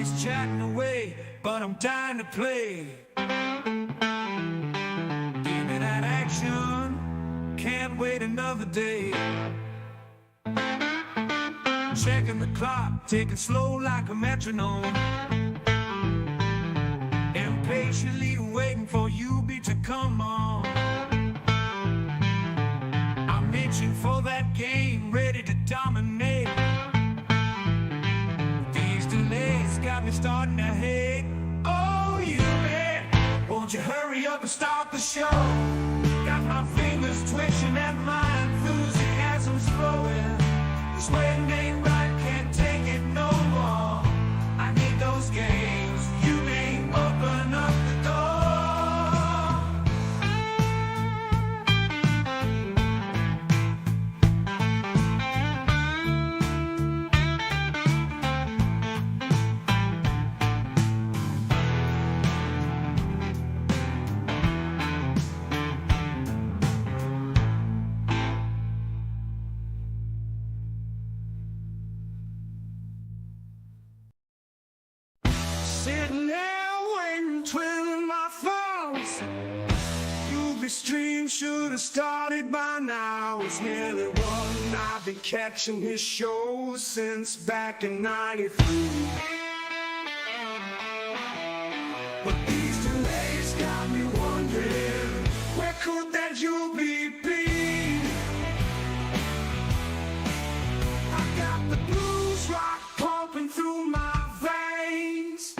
just chatting away, but I'm dying to play. Give me that action, can't wait another day. Checking the clock, taking slow like a metronome. Impatiently waiting for you beat to come on. I'm itching for that game, ready to dominate. These delays got me starting to hate. Oh, you man, won't you hurry up and start the show? Got my fingers twitching and my enthusiasm's flowing. This waiting ain't right, can't take it no more. I need those games, you may open up the door. Sitting there waiting, twiddling my thumbs. Livestream should have started by now. It's nearly one. I've been catching his shows since back in '93. But these delays got me wondering, where could that you be? I got the blues rock pumping through my veins.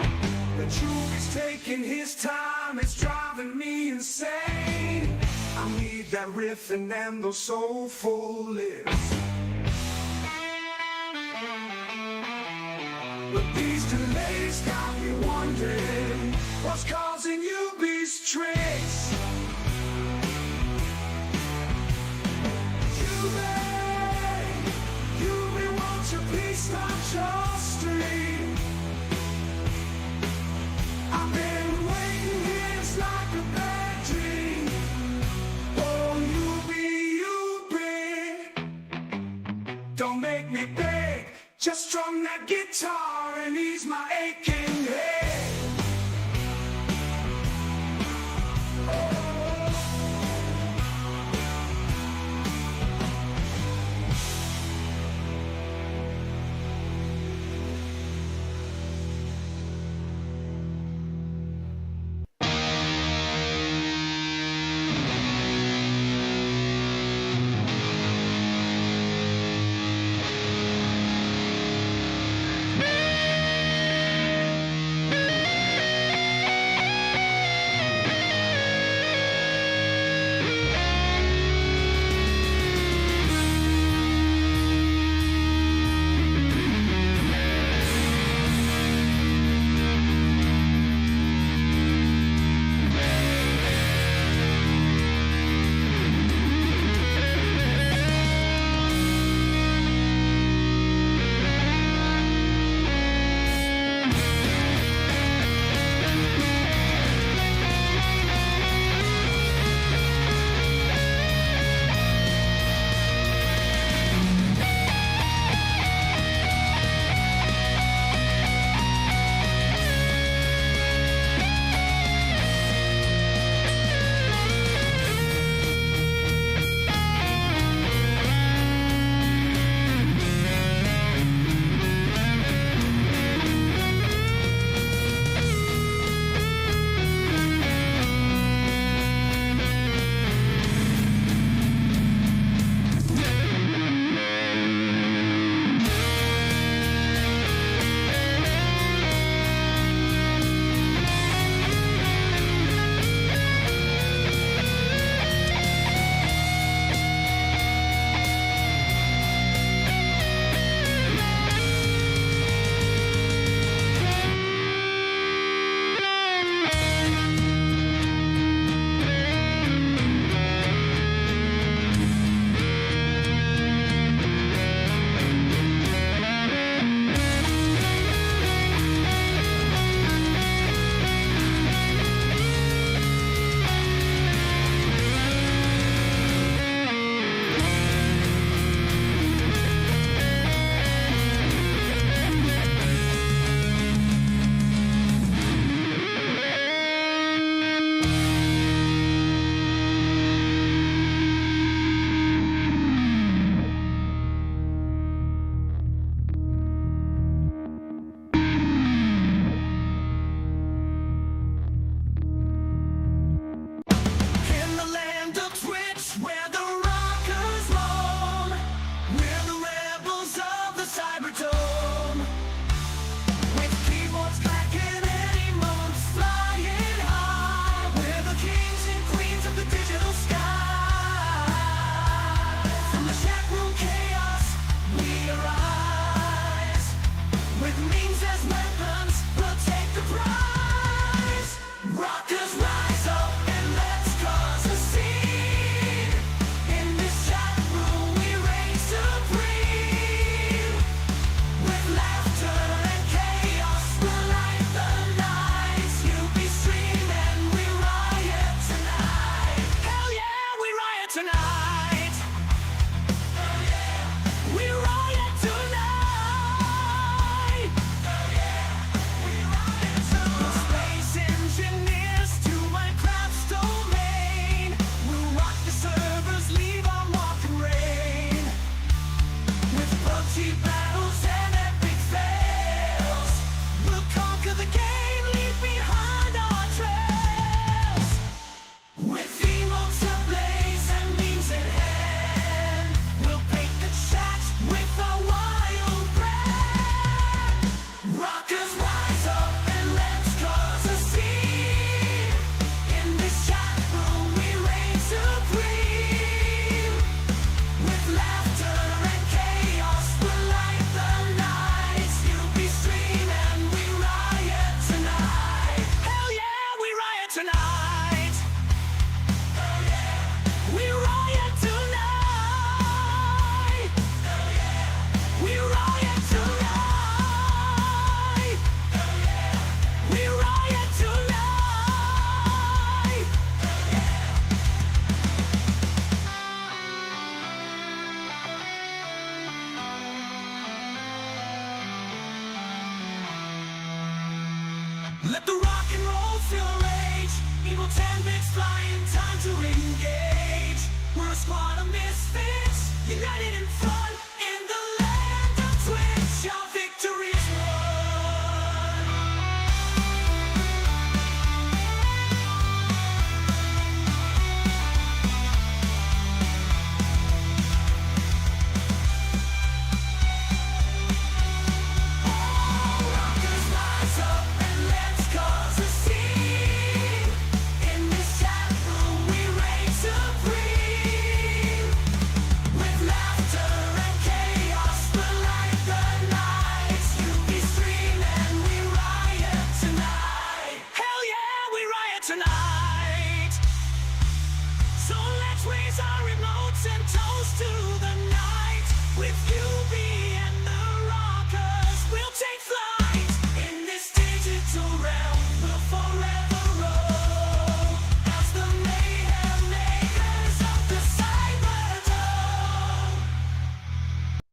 The truth is taking his time, it's driving me insane. I need that riffing and those soulful lips. But these delays got me wondering, what's causing you these tricks? You may want to please start your stream. I've been waiting here, it's like a bad dream. Oh, you be. Don't make me beg, just strum that guitar and ease my aching head. use as weapons will take the prize. Rockers rise up and let's cause a scene. In this chat room we reign supreme. With laughter and chaos we'll light the nights. You'll be streamed and we riot tonight. Hell yeah, we riot tonight. Hell yeah, we riot tonight. Hell yeah, we riot tonight. Space engineers to Minecraft's domain. We'll rock the servers, leave on walking rain. With PUBG battles and epic fails, we'll conquer the game, leave behind our trails. With emotes ablaze and memes in hand, we'll paint the chat with a wild brand. Rockers rise up and let's cause a scene. In this chat room we reign supreme. With laughter and chaos we'll light the nights. You'll be streamed and we riot tonight. Hell yeah, we riot tonight. Hell yeah, we riot tonight. Hell yeah, we riot tonight. Hell yeah, we riot tonight. Let the rock and roll fill rage. Evil 10 bits flying, time to engage. We're a squad of misfits, united in fun. In the land of Twitch, our victory's won. Rockers rise up and let's cause a scene. In this chat room we reign supreme. With laughter and chaos we'll light the nights. You'll be streamed and we riot tonight. Hell yeah, we riot tonight. So let's raise our emotes and toast to the night. With UB and the rockers, we'll take flight. In this digital realm, we'll forever roll. As the mayhem makers of the Cyberdome.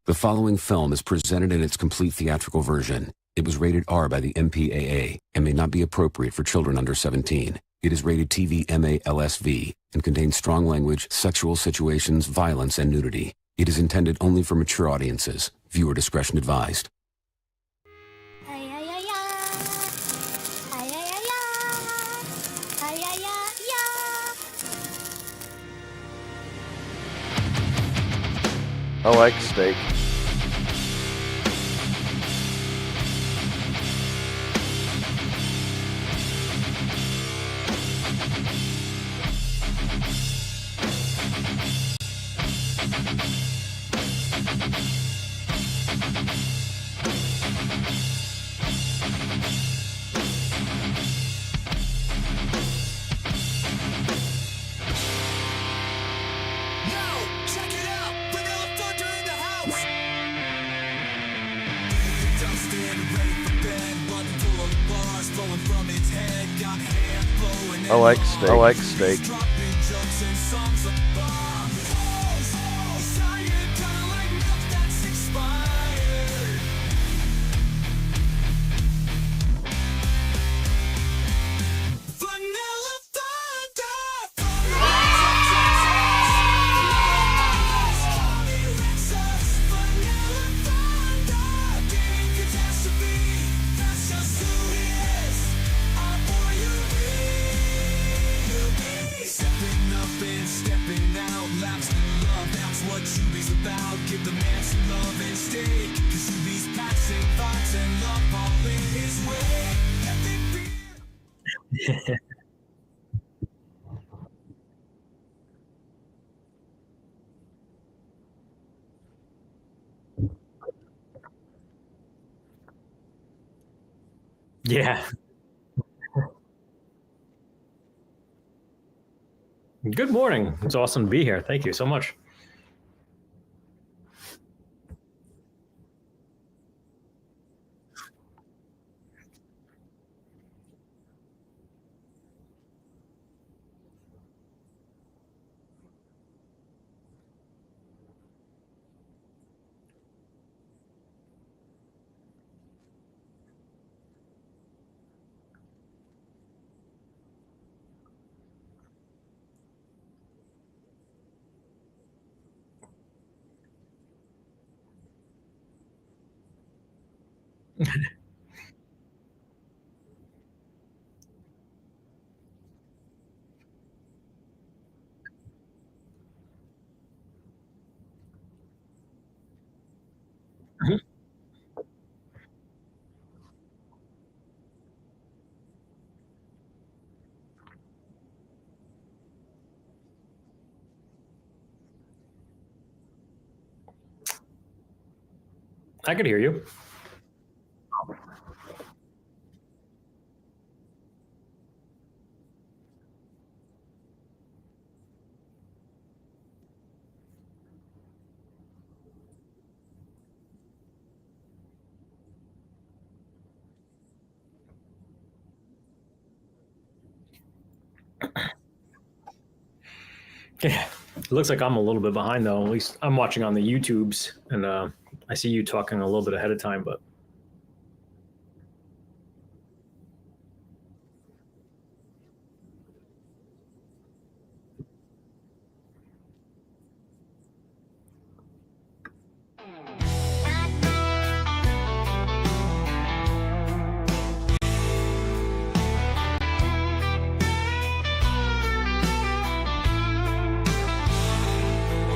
The following film is presented in its complete theatrical version. It was rated R by the MPAA and may not be appropriate for children under 17. It is rated TV MA-LSV and contains strong language, sexual situations, violence, and nudity. It is intended only for mature audiences. Viewer discretion advised. Ay, ay, ay, ay. Ay, ay, ay, ay. Ay, ay, ay, ay. I like steak. Check it out, Vanilla Thunder in the house. Dustin, ready for bed, button full of bars flowing from its head. Got hair flowing. I like steak. I like steak. Dropping jokes and songs of bomb. Tired, kinda like milk that's expired. Vanilla Thunder. Stepping up and stepping out, laps in love, that's what Yubi's about. Give the man some love and steak, cause Yubi's passing thoughts and love all in his way. Epic beer. Yeah. Good morning. It's awesome to be here. Thank you so much. I could hear you. Yeah. It looks like I'm a little bit behind though. At least I'm watching on the YouTubes, and I see you talking a little bit ahead of time. But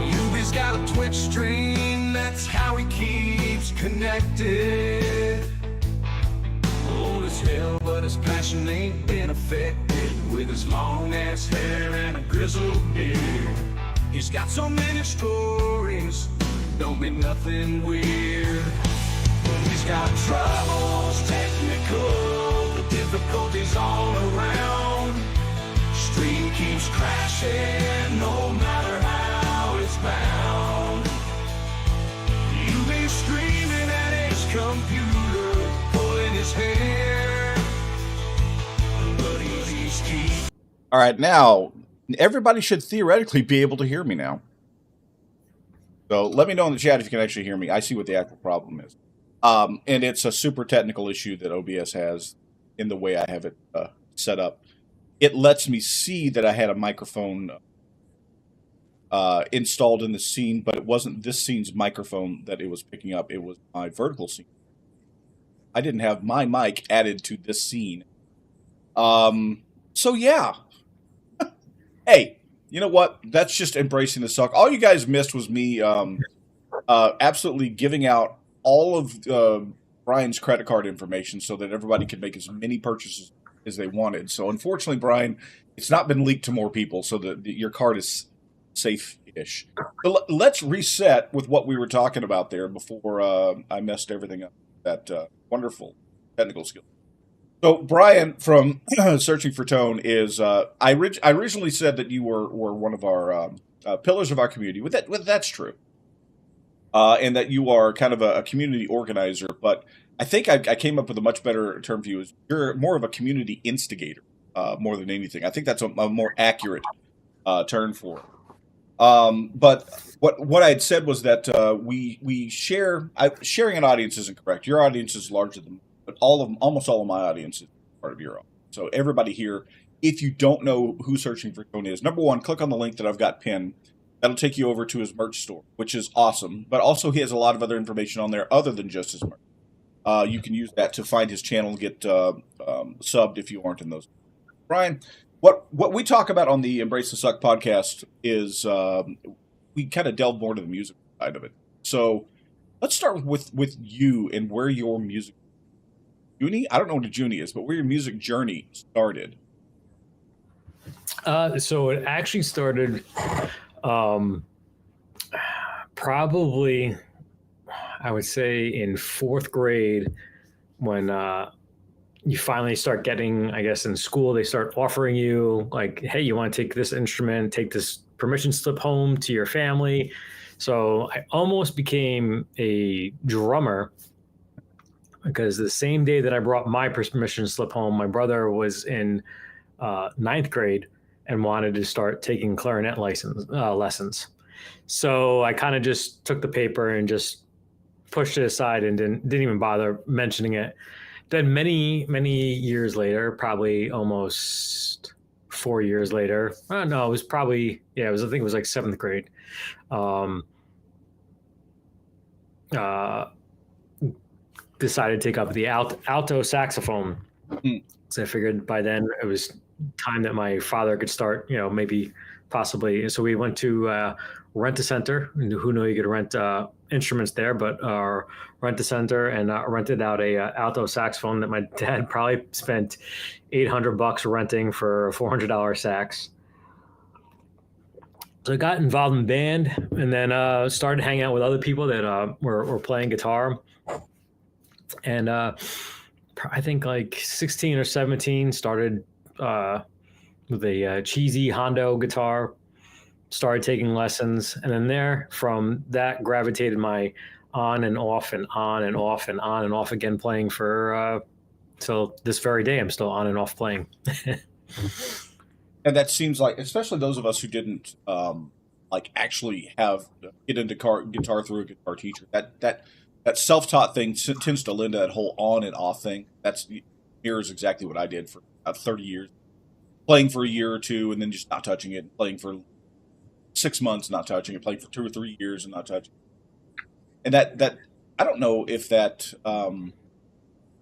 Yubi's got a Twitch stream, that's how he keeps connected. Old as hell, but his passion ain't been affected. With his long ass hair and a grizzled beard, he's got so many stories, don't mean nothing weird. He's got troubles, technical, the difficulties all around. Stream keeps crashing, no matter how it's bound. You be screaming at his computer, pulling his hair, but he's keep. All right, now everybody should theoretically be able to hear me now. So let me know in the chat if you can actually hear me. I see what the actual problem is. And it's a super technical issue that OBS has in the way I have it set up. It lets me see that I had a microphone installed in the scene, but it wasn't this scene's microphone that it was picking up. It was my vertical scene. I didn't have my mic added to this scene. So yeah. Hey, you know what? That's just embracing the suck. All you guys missed was me absolutely giving out all of Brian's credit card information so that everybody could make as many purchases as they wanted. So unfortunately, Brian, it's not been leaked to more people, so that your card is safe-ish. So let's reset with what we were talking about there before I messed everything up. That wonderful technical skill. So Brian from Searching for Tone is I originally said that you were one of our pillars of our community. That's true, and that you are kind of a community organizer. But I think I came up with a much better term for you. Is you're more of a community instigator more than anything. I think that's a more accurate term for it. But what I had said was that we share. Sharing an audience isn't correct. Your audience is larger than. But almost all of my audience is part of your own. So everybody here, if you don't know who Searching for Tone is, number one, click on the link that I've got pinned. That'll take you over to his merch store, which is awesome. But also he has a lot of other information on there other than just his merch. You can use that to find his channel and get subbed if you aren't in those. Brian, what we talk about on the Embrace the Suck podcast is we kind of delve more to the music side of it. So let's start with you and where your music. Junie? I don't know what a Junie is, but where your music journey started. So it actually started probably, I would say, in fourth grade when you finally start getting, I guess, in school, they start offering you like, hey, you want to take this instrument, take this permission slip home to your family. So I almost became a drummer because the same day that I brought my permission slip home, my brother was in ninth grade and wanted to start taking clarinet lessons. So I kind of just took the paper and just pushed it aside and didn't even bother mentioning it. Then many years later, probably almost 4 years later, no, it was probably, I think it was like seventh grade. Decided to take up the alto saxophone. So I figured by then it was time that my father could start, maybe possibly. So we went to Rent-A-Center. Who knew you could rent instruments there, but Rent-A-Center, and rented out a alto saxophone that my dad probably spent $800 renting for a $400 sax. So I got involved in band, and then started hanging out with other people that were playing guitar. And I think like 16 or 17, started with a cheesy Hondo guitar, started taking lessons, and then from that gravitated my on and off and on and off and on and off again playing for till this very day. I'm still on and off playing. And that seems like, especially those of us who didn't actually get into guitar through a guitar teacher, that self-taught thing tends to lend to that whole on and off thing. That's mirrors exactly what I did for about 30 years, playing for a year or two and then just not touching it, playing for 6 months, not touching it, playing for 2 or 3 years and not touching it. And that I don't know if that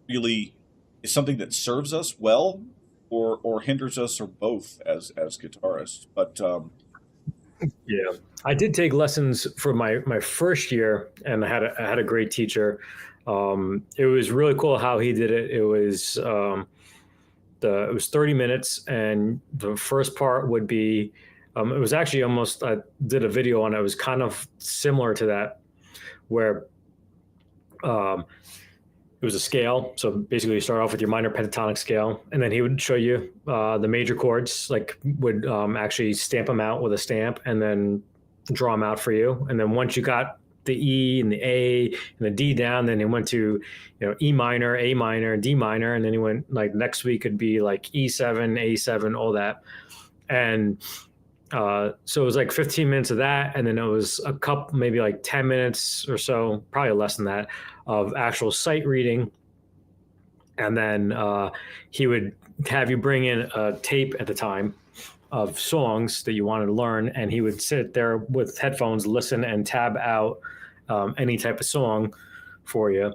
really is something that serves us well or hinders us, or both as guitarists. But yeah, I did take lessons for my first year, and I had a great teacher. It was really cool how he did it. It was it was 30 minutes, and the first part would be it was actually almost, I did a video on it. It was kind of similar to that, where it was a scale. So basically you start off with your minor pentatonic scale, and then he would show you the major chords, would actually stamp them out with a stamp and then draw them out for you. And then once you got the E and the A and the D down, then he went to, E minor, A minor, D minor. And then he went next week could be E7, A7, all that. And so it was 15 minutes of that. And then it was a couple, maybe 10 minutes or so, probably less than that, of actual sight reading. And then he would have you bring in a tape at the time of songs that you wanted to learn. And he would sit there with headphones, listen and tab out any type of song for you.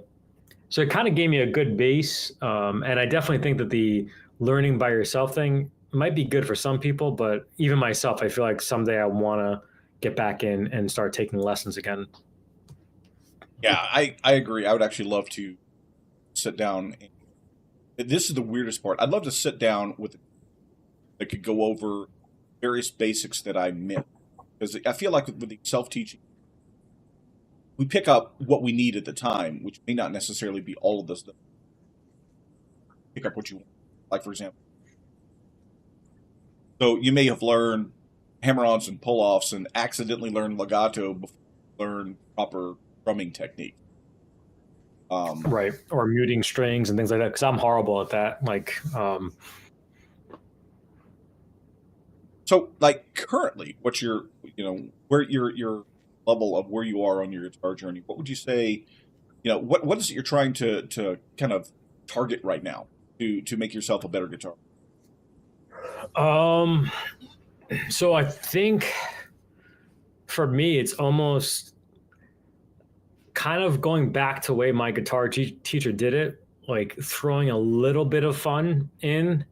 So it kind of gave me a good base. And I definitely think that the learning by yourself thing might be good for some people, but even myself, I feel like someday I want to get back in and start taking lessons again. Yeah, I agree. I would actually love to sit down. This is the weirdest part. I'd love to sit down with that could go over various basics that I missed, because I feel like with the self-teaching, we pick up what we need at the time, which may not necessarily be all of the stuff. Pick up what you want. For example, so you may have learned hammer-ons and pull-offs and accidentally learned legato before you learn proper drumming technique. Right. Or muting strings and things like that, because I'm horrible at that. So, currently, what's your, where your level of where you are on your guitar journey? What would you say, what is it you're trying to kind of target right now to make yourself a better guitar? So I think for me, it's almost kind of going back to the way my guitar teacher did it, throwing a little bit of fun in.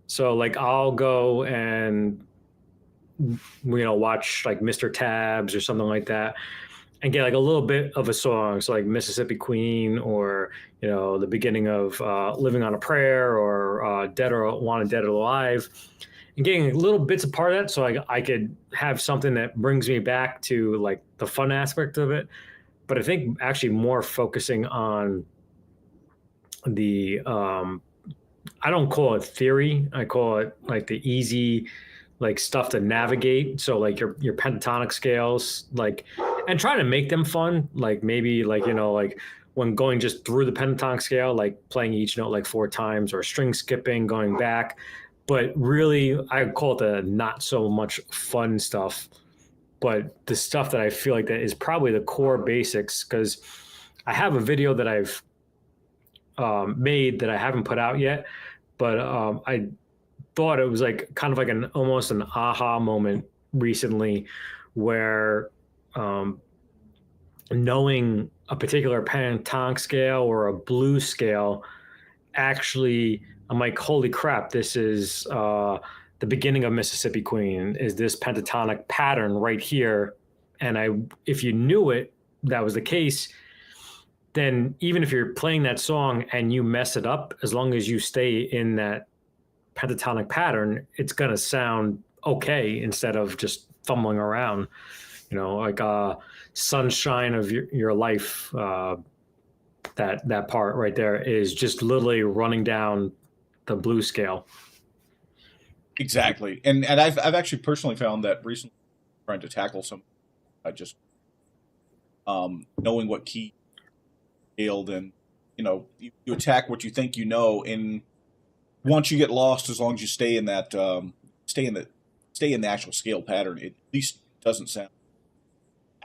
So I'll go and, watch Mr. Tabs or something like that and get a little bit of a song. So Mississippi Queen, or, the beginning of Living on a Prayer, or Dead or Wanted Dead or Alive, and getting little bits of part of that. So I could have something that brings me back to the fun aspect of it. But I think actually more focusing on the I don't call it theory. I call it like the easy, like stuff to navigate. So like your pentatonic scales, like, and trying to make them fun. Like maybe like like when going just through the pentatonic scale, like playing each note like 4 times, or string skipping, going back. But really, I call it the not so much fun stuff, but the stuff that I feel like that is probably the core basics. Because I have a video that I've made that I haven't put out yet, but I thought it was like kind of like an almost an aha moment recently, where knowing a particular pentatonic scale or a blues scale, actually, I'm like, holy crap, this is the beginning of Mississippi Queen, is this pentatonic pattern right here. And if you knew it, that was the case, then even if you're playing that song and you mess it up, as long as you stay in that pentatonic pattern, it's going to sound okay instead of just fumbling around, like Sunshine of Your Life. That part right there is just literally running down the blues scale. Exactly. And I've actually personally found that recently, trying to tackle some, I just knowing what key scaled, and you attack what you think and once you get lost, as long as you stay in that stay in the actual scale pattern, it at least doesn't sound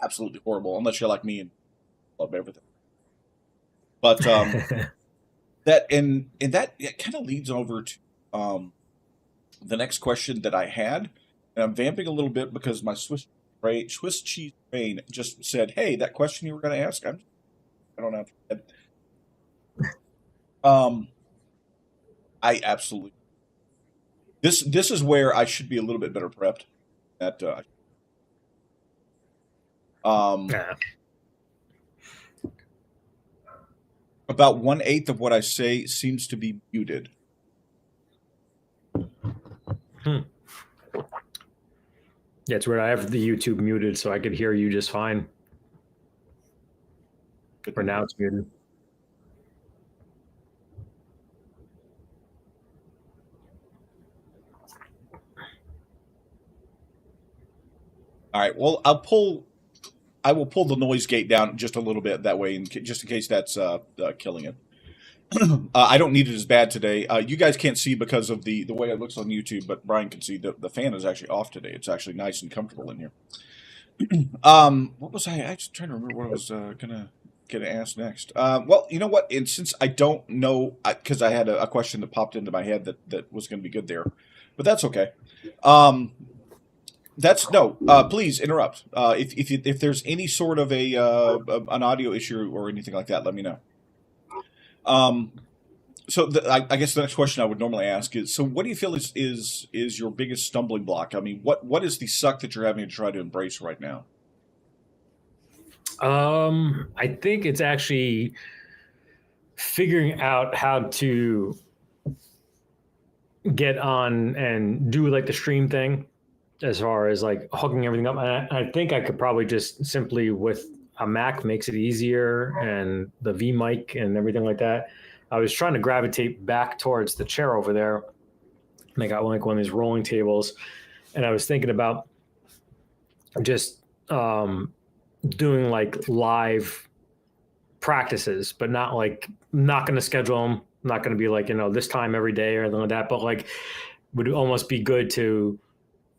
absolutely horrible, unless you're like me and love everything. But that and that kind of leads over to the next question that I had, and I'm vamping a little bit because my Swiss cheese brain just said, "Hey, that question you were going to ask, I don't have to." I absolutely. This is where I should be a little bit better prepped. At Yeah. about 1/8 of what I say seems to be muted. Yeah, it's weird. I have the YouTube muted, so I could hear you just fine. For now, it's muted. All right. Well, I will pull the noise gate down just a little bit that way, just in case that's killing it. I don't need it as bad today. You guys can't see because of the way it looks on YouTube, but Brian can see the fan is actually off today. It's actually nice and comfortable in here. What was I just trying to remember what I was gonna ask next? Well, you know what? And since I don't know, because I had a question that popped into my head that was going to be good there, but that's okay. Please interrupt. If there's any sort of an audio issue or anything like that, let me know. So I guess the next question I would normally ask is, so what do you feel is your biggest stumbling block? I mean, what is the suck that you're having to try to embrace right now? I think it's actually figuring out how to get on and do like the stream thing, as far as like hooking everything up. And I think I could probably just simply with a Mac makes it easier, and the V mic and everything like that. I was trying to gravitate back towards the chair over there, and I got like one of these rolling tables, and I was thinking about just doing like live practices, but not going to schedule them, not going to be like, this time every day or anything like that, but like would almost be good to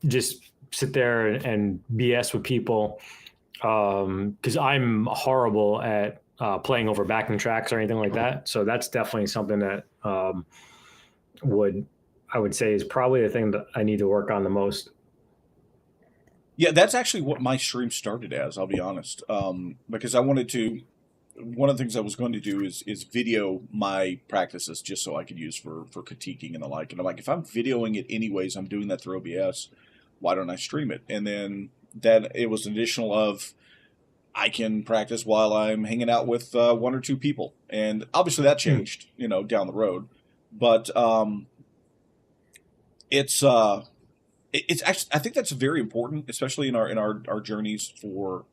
just sit there and BS with people. Because I'm horrible at playing over backing tracks or anything like that. So that's definitely something that I would say is probably the thing that I need to work on the most. Yeah, that's actually what my stream started as, I'll be honest. Because I wanted to, one of the things I was going to do is video my practices just so I could use for critiquing and the like. And I'm like, if I'm videoing it anyways, I'm doing that through OBS, why don't I stream it? And then it was an additional of, I can practice while I'm hanging out with one or two people. And obviously that changed, down the road. But it's actually, I think that's very important, especially in our journeys for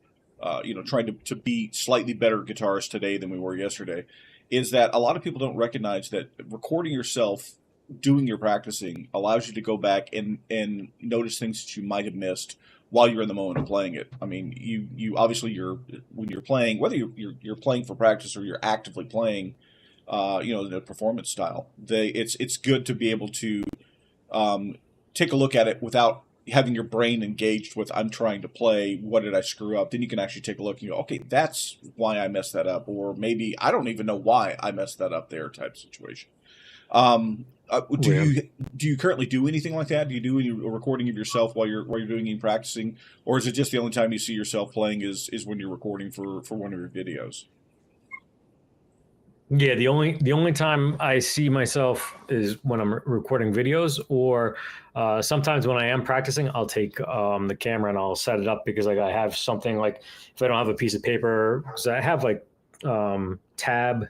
trying to be slightly better guitarists today than we were yesterday, is that a lot of people don't recognize that recording yourself doing your practicing allows you to go back and notice things that you might have missed while you're in the moment of playing it. I mean, you obviously when you're playing, whether you're playing for practice or you're actively playing, the performance style. It's good to be able to take a look at it without having your brain engaged with I'm trying to play. What did I screw up? Then you can actually take a look and go, okay, that's why I messed that up, or maybe I don't even know why I messed that up there type situation. Do you currently do anything like that? Do you do any recording of yourself while you're doing any practicing, or is it just the only time you see yourself playing is when you're recording for one of your videos? Yeah, the only time I see myself is when I'm recording videos, or sometimes when I am practicing, I'll take the camera and I'll set it up because like I have something like if I don't have a piece of paper, because I have like tab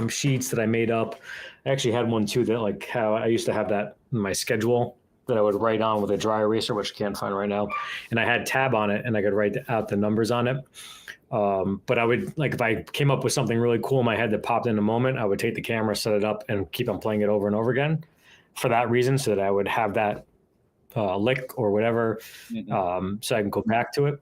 sheets that I made up. I actually had one too that like how I used to have that in my schedule that I would write on with a dry eraser, which I can't find right now, and I had tab on it and I could write out the numbers on it. But I would like if I came up with something really cool in my head that popped in a moment, I would take the camera, set it up, and keep on playing it over and over again for that reason, so that I would have that lick or whatever, so I can go back to it.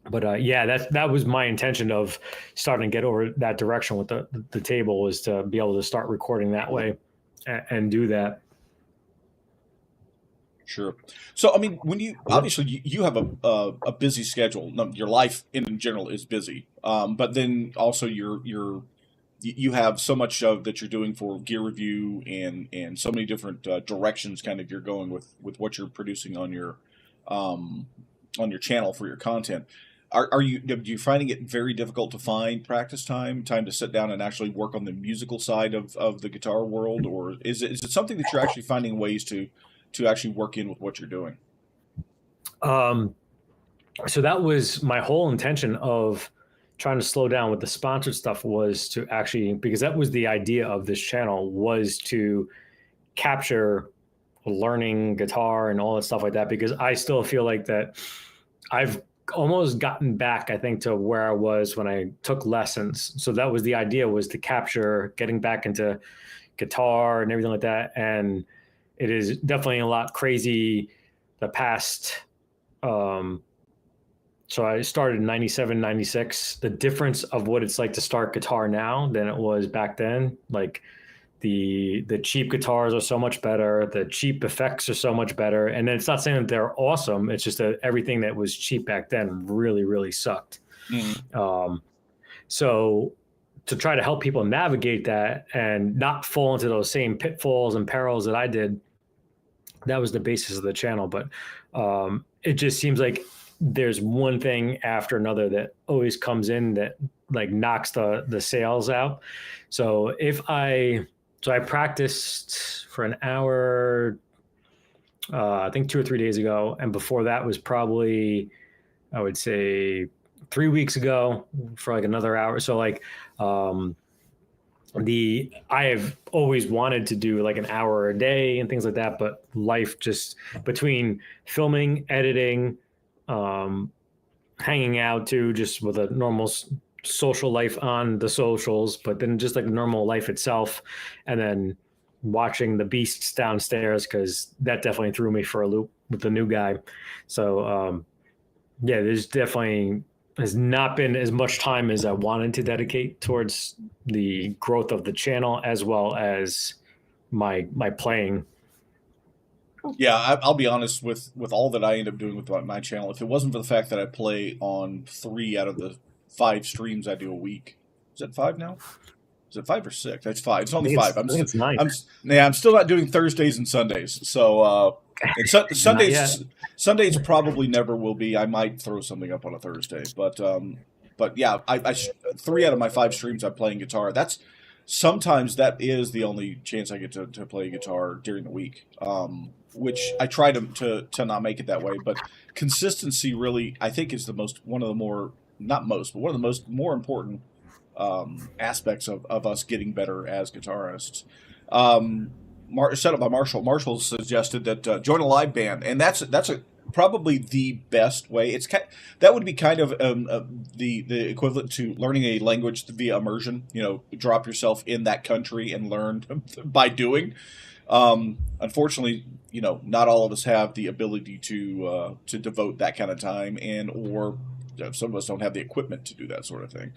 But yeah, that was my intention of starting to get over that direction with the table, was to be able to start recording that way and do that. Sure. So, I mean, when obviously you have a busy schedule. Your life in general is busy, but then also you have so much of that you're doing for gear review and so many different directions kind of you're going with what you're producing on your channel for your content. Do you finding it very difficult to find practice time to sit down and actually work on the musical side of the guitar world, or is it something that you're actually finding ways to actually work in with what you're doing? So that was my whole intention of trying to slow down with the sponsored stuff, was to actually, because that was the idea of this channel, was to capture learning guitar and all that stuff like that, because I still feel like that I've almost gotten back, I think, to where I was when I took lessons. So that was the idea, was to capture getting back into guitar and everything like that. And it is definitely a lot crazy the past. So I started in 97, 96. The difference of what it's like to start guitar now than it was back then. Like the cheap guitars are so much better. The cheap effects are so much better. And it's not saying that they're awesome. It's just that everything that was cheap back then really, really sucked. So to try to help people navigate that and not fall into those same pitfalls and perils that I did, that was the basis of the channel. But it just seems like there's one thing after another that always comes in that like knocks the sales out. So I practiced for an hour, I think 2 or 3 days ago. And before that was probably, I would say 3 weeks ago for like another hour. So like, I have always wanted to do like an hour a day and things like that, but life just between filming, editing, hanging out too, just with a normal social life on the socials, but then just like normal life itself, and then watching the beasts downstairs, because that definitely threw me for a loop with the new guy. So yeah, there's definitely has not been as much time as I wanted to dedicate towards the growth of the channel, as well as my playing. Yeah, I'll be honest with all that I end up doing with my channel. If it wasn't for the fact that I play on 3 out of the 5 streams I do a week, is that 5 now? Is it 5 or 6? That's 5. It's only 5. I think it's 9. I'm still not doing Thursdays and Sundays. So Sundays probably never will be. I might throw something up on a Thursday, but yeah, I 3 out of my 5 streams I'm playing guitar. Sometimes that is the only chance I get to play guitar during the week, which I try to not make it that way. But consistency really, I think, is one of the more important aspects of us getting better as guitarists. Set up by Marshall. Marshall suggested that join a live band, and that's probably the best way. That would be kind of the equivalent to learning a language via immersion. You know, drop yourself in that country and learn by doing. Unfortunately, you know, not all of us have the ability to devote that kind of time, and or some of us don't have the equipment to do that sort of thing.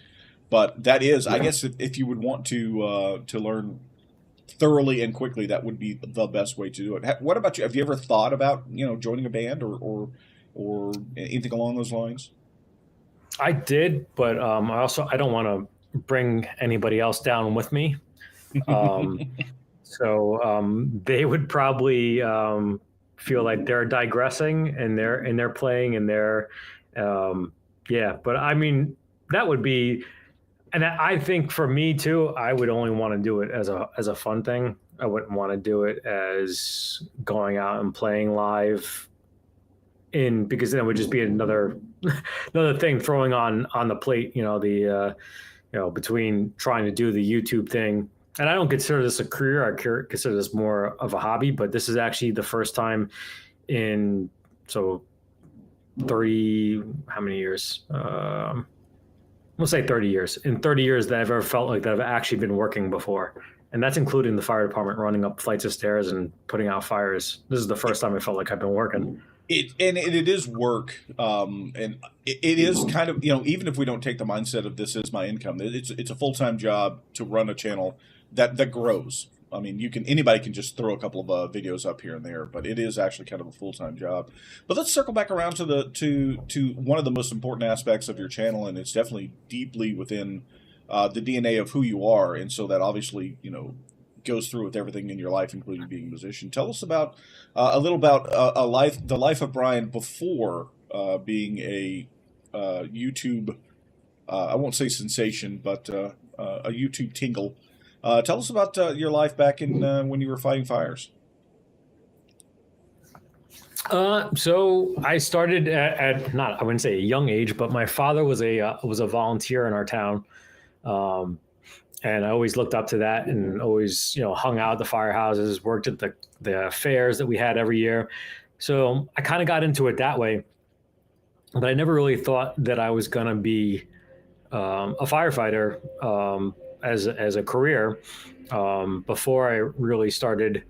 But that is, I guess, if you would want to learn thoroughly and quickly, that would be the best way to do it. What about you? Have you ever thought about, you know, joining a band or anything along those lines? I did, but I don't want to bring anybody else down with me. So they would probably feel like they're digressing and they're playing and they're yeah. But I mean, that would be, and I think for me too, I would only want to do it as a fun thing. I wouldn't want to do it as going out and playing live because then it would just be another thing throwing on the plate. You know, between trying to do the YouTube thing. And I don't consider this a career. I consider this more of a hobby, but this is actually the first time in 30, how many years? We'll say 30 years. In 30 years that I've ever felt like that I've actually been working before. And that's including the fire department, running up flights of stairs and putting out fires. This is the first time I felt like I've been working. It is work, and it is kind of, you know, even if we don't take the mindset of this is my income, it's a full-time job to run a channel that grows. I mean, anybody can just throw a couple of videos up here and there, but it is actually kind of a full-time job. But let's circle back around to one of the most important aspects of your channel, and it's definitely deeply within the DNA of who you are, and so that obviously, you know, goes through with everything in your life, including being a musician. Tell us about a little about the life of Brian before being a YouTube. I won't say sensation, but a YouTube tingle. Tell us about your life back in when you were fighting fires. So I started at not, I wouldn't say a young age, but my father was a volunteer in our town. And I always looked up to that and always, you know, hung out at the firehouses, worked at the fairs that we had every year. So I kind of got into it that way, but I never really thought that I was going to be a firefighter as a career before I really started,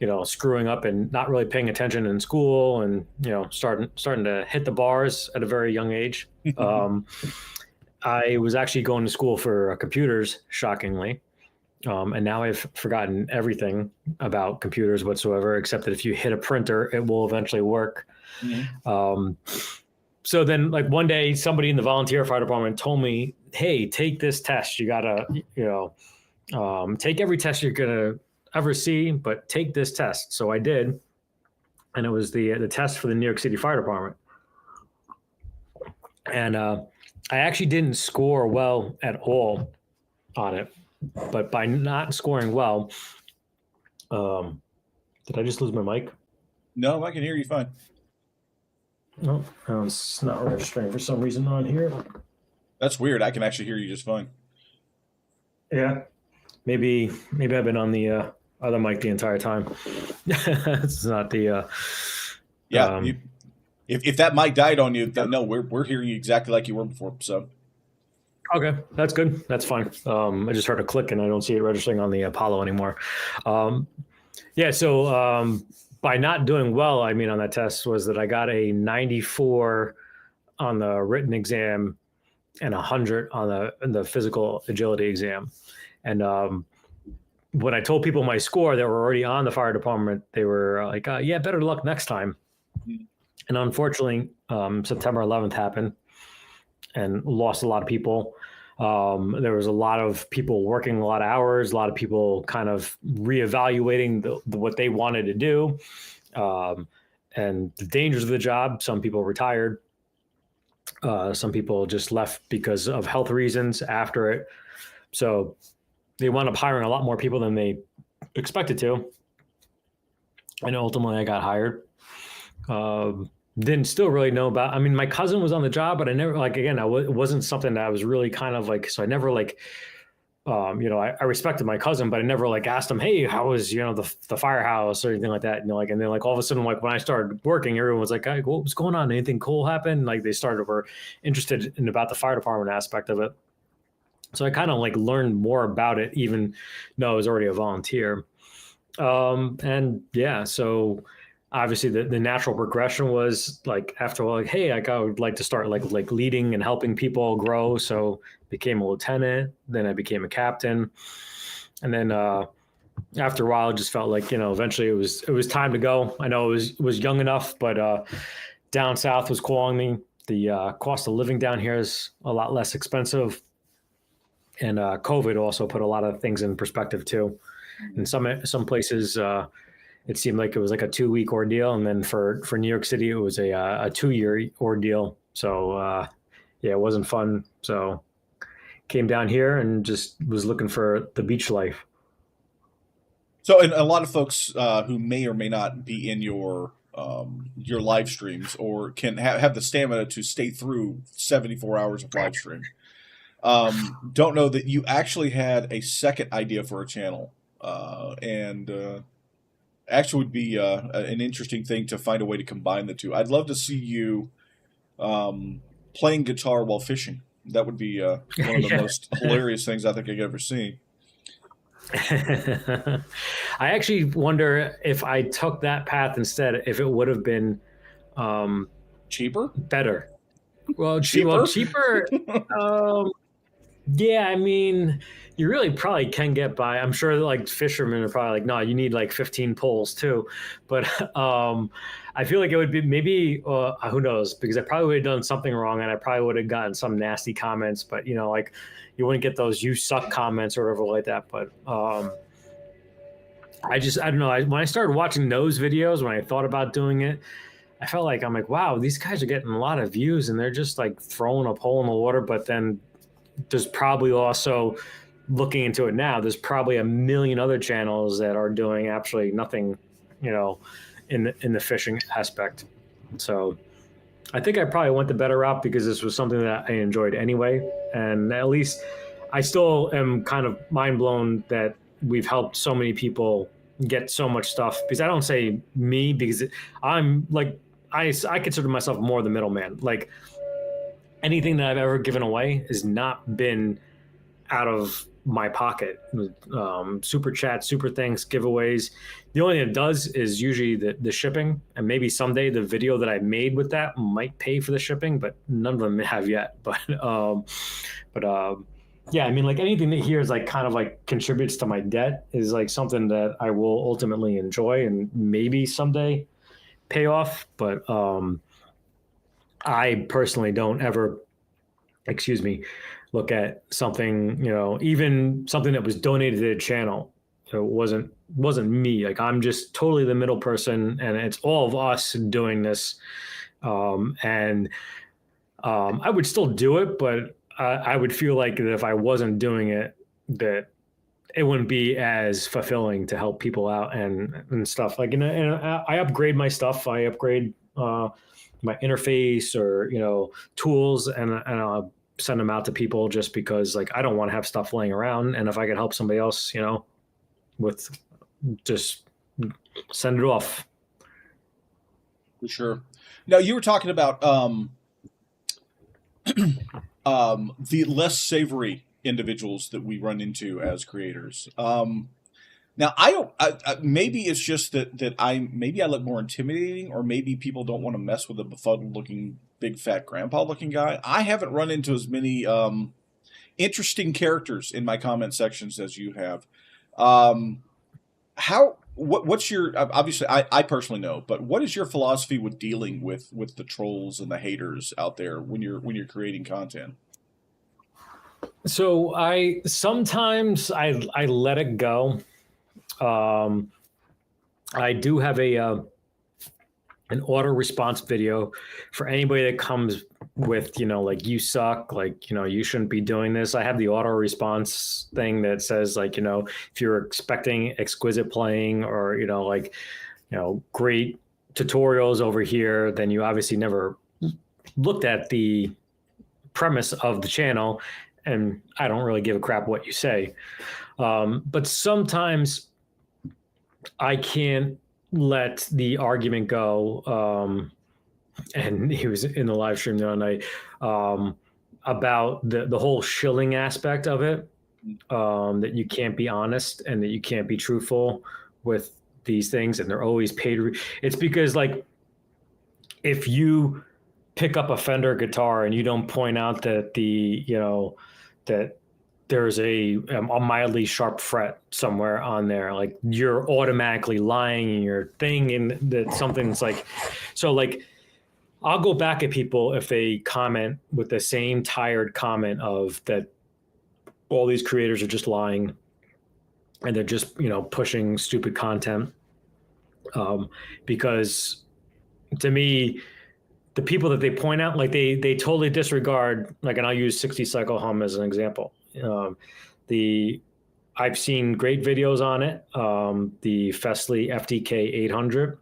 you know, screwing up and not really paying attention in school and, you know, starting to hit the bars at a very young age. I was actually going to school for computers, shockingly. And now I've forgotten everything about computers whatsoever, except that if you hit a printer, it will eventually work. Mm-hmm. So then, like, one day, somebody in the volunteer fire department told me, hey, take this test. You got to, you know, take every test you're going to ever see, but take this test. So I did. And it was the test for the New York City Fire Department. And I actually didn't score well at all on it, but by not scoring well, did I just lose my mic? No, I can hear you fine. No, it's not registering for some reason on here. That's weird. I can actually hear you just fine. Yeah, maybe I've been on the other mic the entire time. It's not the. Yeah. If that mic died on you, no, we're hearing you exactly like you were before. So, okay, that's good. That's fine. I just heard a click and I don't see it registering on the Apollo anymore. Yeah. So by not doing well, I mean on that test was that I got a 94 on the written exam and 100 on the physical agility exam. And when I told people my score that were already on the fire department, they were like, "Yeah, better luck next time." Mm-hmm. And unfortunately, September 11th happened and lost a lot of people. There was a lot of people working a lot of hours, a lot of people kind of reevaluating what they wanted to do and the dangers of the job. Some people retired. Some people just left because of health reasons after it. So they wound up hiring a lot more people than they expected to. And ultimately I got hired. Didn't still really know about, I mean, my cousin was on the job, but I never, like, again, it wasn't something that I was really kind of like, so I never like I respected my cousin, but I never like asked him, hey, how was, the firehouse or anything like that. And then like all of a sudden, like when I started working, everyone was like, hey, what was going on? Anything cool happened? Like were interested in about the fire department aspect of it. So I kind of like learned more about it, even though I was already a volunteer. And yeah, so obviously the natural progression was like after a while, like, hey, I would like to start like leading and helping people grow. So became a lieutenant, then I became a captain. And then after a while, it just felt like, eventually it was time to go. I know it was young enough, but down south was calling me. The cost of living down here is a lot less expensive. And COVID also put a lot of things in perspective too. In some places, it seemed like it was like a 2-week ordeal, and then for New York City, it was a 2-year ordeal. So yeah, it wasn't fun. So came down here and just was looking for the beach life. So, and a lot of folks who may or may not be in your live streams or can have the stamina to stay through 74 hours of live stream, don't know that you actually had a second idea for a channel, and actually would be an interesting thing to find a way to combine the two. I'd love to see you playing guitar while fishing. That would be one of the most hilarious things I think I've ever seen. I actually wonder if I took that path instead, if it would have been cheaper, better. Well, cheaper. Yeah, I mean, you really probably can get by. I'm sure that like fishermen are probably like, no, you need like 15 poles too. But I feel like it would be maybe, who knows, because I probably would have done something wrong and I probably would have gotten some nasty comments, but like you wouldn't get those "you suck" comments or whatever like that. But I don't know. When I started watching those videos, when I thought about doing it, I felt like I'm like, wow, these guys are getting a lot of views and they're just like throwing a pole in the water. But then there's probably also, looking into it now, there's probably a million other channels that are doing absolutely nothing, in the fishing aspect. So I think I probably went the better route because this was something that I enjoyed anyway. And at least I still am kind of mind blown that we've helped so many people get so much stuff, because I don't say me, because I'm like, I consider myself more the middleman. Like anything that I've ever given away has not been out of my pocket. Super chats, super thanks, giveaways. The only thing it does is usually the shipping, and maybe someday the video that I made with that might pay for the shipping, but none of them have yet. But yeah, I mean, like anything that here is like kind of like contributes to my debt is like something that I will ultimately enjoy and maybe someday pay off. But I personally don't ever, look at something, even something that was donated to the channel. So it wasn't me. Like I'm just totally the middle person, and it's all of us doing this. And I would still do it, but I would feel like that if I wasn't doing it, that it wouldn't be as fulfilling to help people out and stuff. Like, and I upgrade my stuff. I upgrade my interface or tools, and I'll send them out to people just because like I don't want to have stuff laying around, and if I could help somebody else, with just send it off. For sure. Now you were talking about the less savory individuals that we run into as creators. Now I don't. Maybe it's just that I look more intimidating, or maybe people don't want to mess with a befuddled-looking, big fat grandpa-looking guy. I haven't run into as many interesting characters in my comment sections as you have. What's your, obviously I personally know, but what is your philosophy with dealing with the trolls and the haters out there when you're creating content? So sometimes I let it go. I do have an auto response video for anybody that comes with, like, you suck, like, you shouldn't be doing this. I have the auto response thing that says, like, if you're expecting exquisite playing or, great tutorials over here, then you obviously never looked at the premise of the channel. and I don't really give a crap what you say. But sometimes I can't let the argument go. And he was in the live stream the other night about the whole shilling aspect of it, that you can't be honest and that you can't be truthful with these things, and they're always paid. It's because, like, if you pick up a Fender guitar and you don't point out that that there's a mildly sharp fret somewhere on there, like, you're automatically lying in your thing, and that something's like, so, like, I'll go back at people if they comment with the same tired comment of that all these creators are just lying and they're just, pushing stupid content. Because to me, the people that they point out, like, they totally disregard, like, and I'll use 60 cycle hum as an example. I've seen great videos on it. The Festly FDK 800.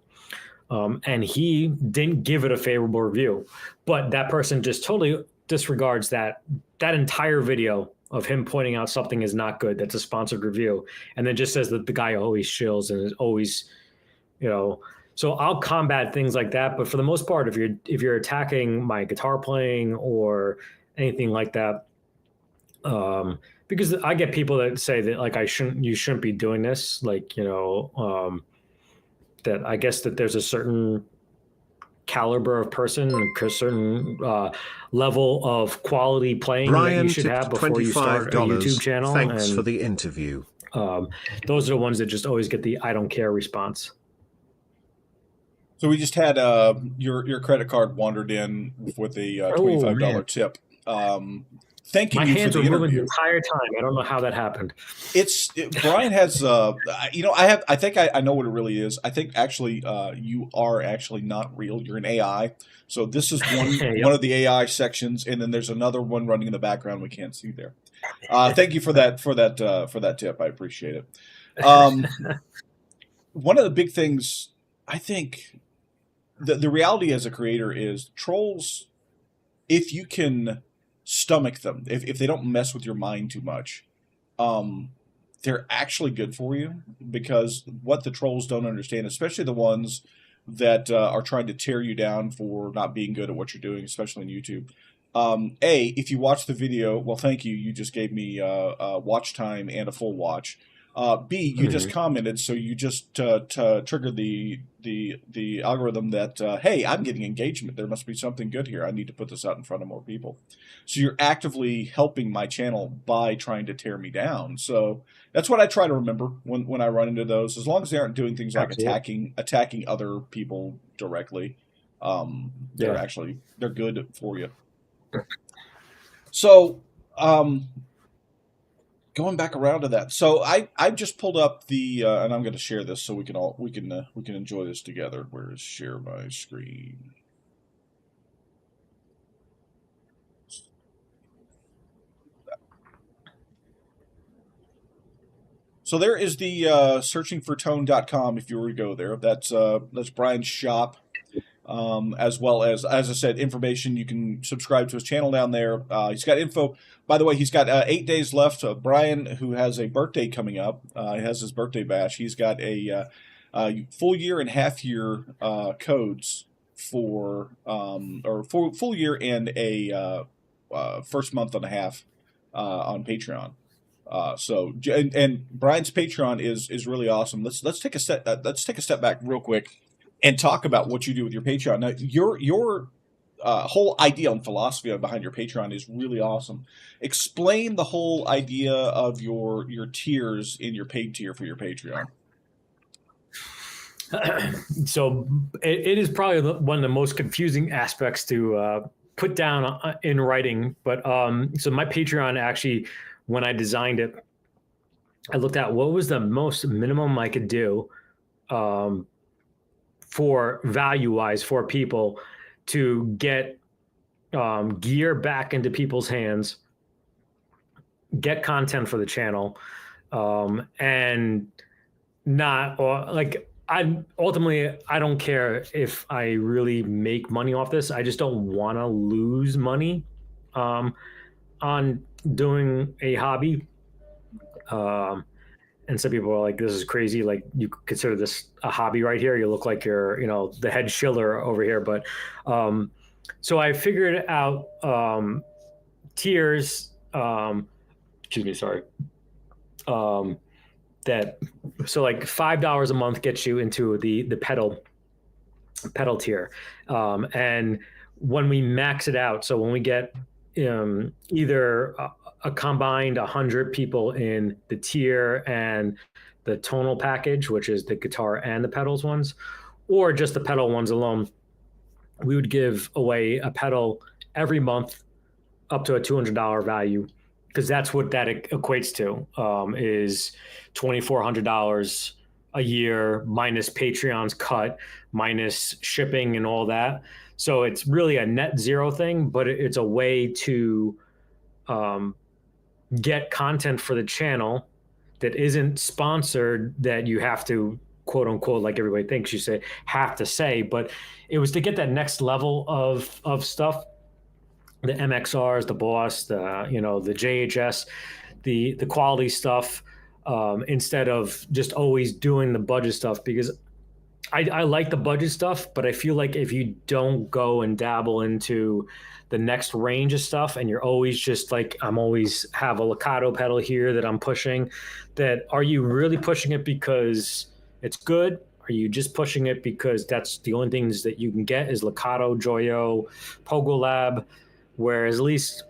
And he didn't give it a favorable review, but that person just totally disregards that entire video of him pointing out something is not good. That's a sponsored review. And then just says that the guy always shills and is always, so I'll combat things like that. But for the most part, if you're attacking my guitar playing or anything like that, because I get people that say that, like, you shouldn't be doing this. Like, that I guess that there's a certain caliber of person, a certain level of quality playing Brian that you should have before you start a YouTube channel. Thanks for the interview. Those are the ones that just always get the "I don't care" response. So we just had your credit card wandered in with a $25 tip. Thanking My you hands for were the moving the interview. entire time. I don't know how that happened. Brian has I think I know what it really is. I think actually you are actually not real. You're an AI. So this is one of the AI sections, and then there's another one running in the background we can't see there. Thank you for that tip. I appreciate it. One of the big things, I think, the reality as a creator is trolls, if you can stomach them, if they don't mess with your mind too much, they're actually good for you, because what the trolls don't understand, especially the ones that are trying to tear you down for not being good at what you're doing, especially on YouTube. If you watch the video, well, thank you. You just gave me watch time and a full watch. B, you just commented, so you just triggered the algorithm that, hey, I'm getting engagement. There must be something good here. I need to put this out in front of more people. So you're actively helping my channel by trying to tear me down. So that's what I try to remember when I run into those. As long as they aren't doing things like attacking other people directly, they're good for you. So going back around to that, so I just pulled up the and I'm going to share this so we can enjoy this together. Where is share my screen? So there is the searchingfortone.com. If you were to go there, that's Brian's shop. As well as I said, information. You can subscribe to his channel down there. He's got info. By the way, he's got 8 days left. Brian, who has a birthday coming up, he has his birthday bash. He's got a full year and half year codes for full year and a first month and a half on Patreon. And Brian's Patreon is really awesome. Let's take a step back real quick and talk about what you do with your Patreon. Now, your whole idea and philosophy behind your Patreon is really awesome. Explain the whole idea of your tiers in your paid tier for your Patreon. So it is probably one of the most confusing aspects to put down in writing. But so my Patreon, actually, when I designed it, I looked at what was the most minimum I could do for value-wise for people to get gear back into people's hands, get content for the channel, and not like I don't care if I really make money off this. I just don't want to lose money on doing a hobby. Um, and some people are like, "This is crazy. Like, you consider this a hobby right here? You look like you're, the head shiller over here." But so I figured out tiers. Excuse me, sorry. That so like $5 a month gets you into the pedal tier, and when we max it out, so when we get either a combined 100 people in the tier and the tonal package, which is the guitar and the pedals ones, or just the pedal ones alone, we would give away a pedal every month up to a $200 value, because that's what that equates to, is $2,400 a year minus Patreon's cut, minus shipping and all that. So it's really a net zero thing, but it's a way to get content for the channel that isn't sponsored, that you have to, quote unquote, like everybody thinks you say, have to say. But it was to get that next level of stuff, the MXRs, the Boss, the JHS, the quality stuff, instead of just always doing the budget stuff. Because I like the budget stuff, but I feel like if you don't go and dabble into the next range of stuff, and you're always just like, I'm always have a Lakato pedal here that I'm pushing, that are you really pushing it because it's good? Are you just pushing it because that's the only things that you can get is Lakato, Joyo, Pogo Lab? Whereas at least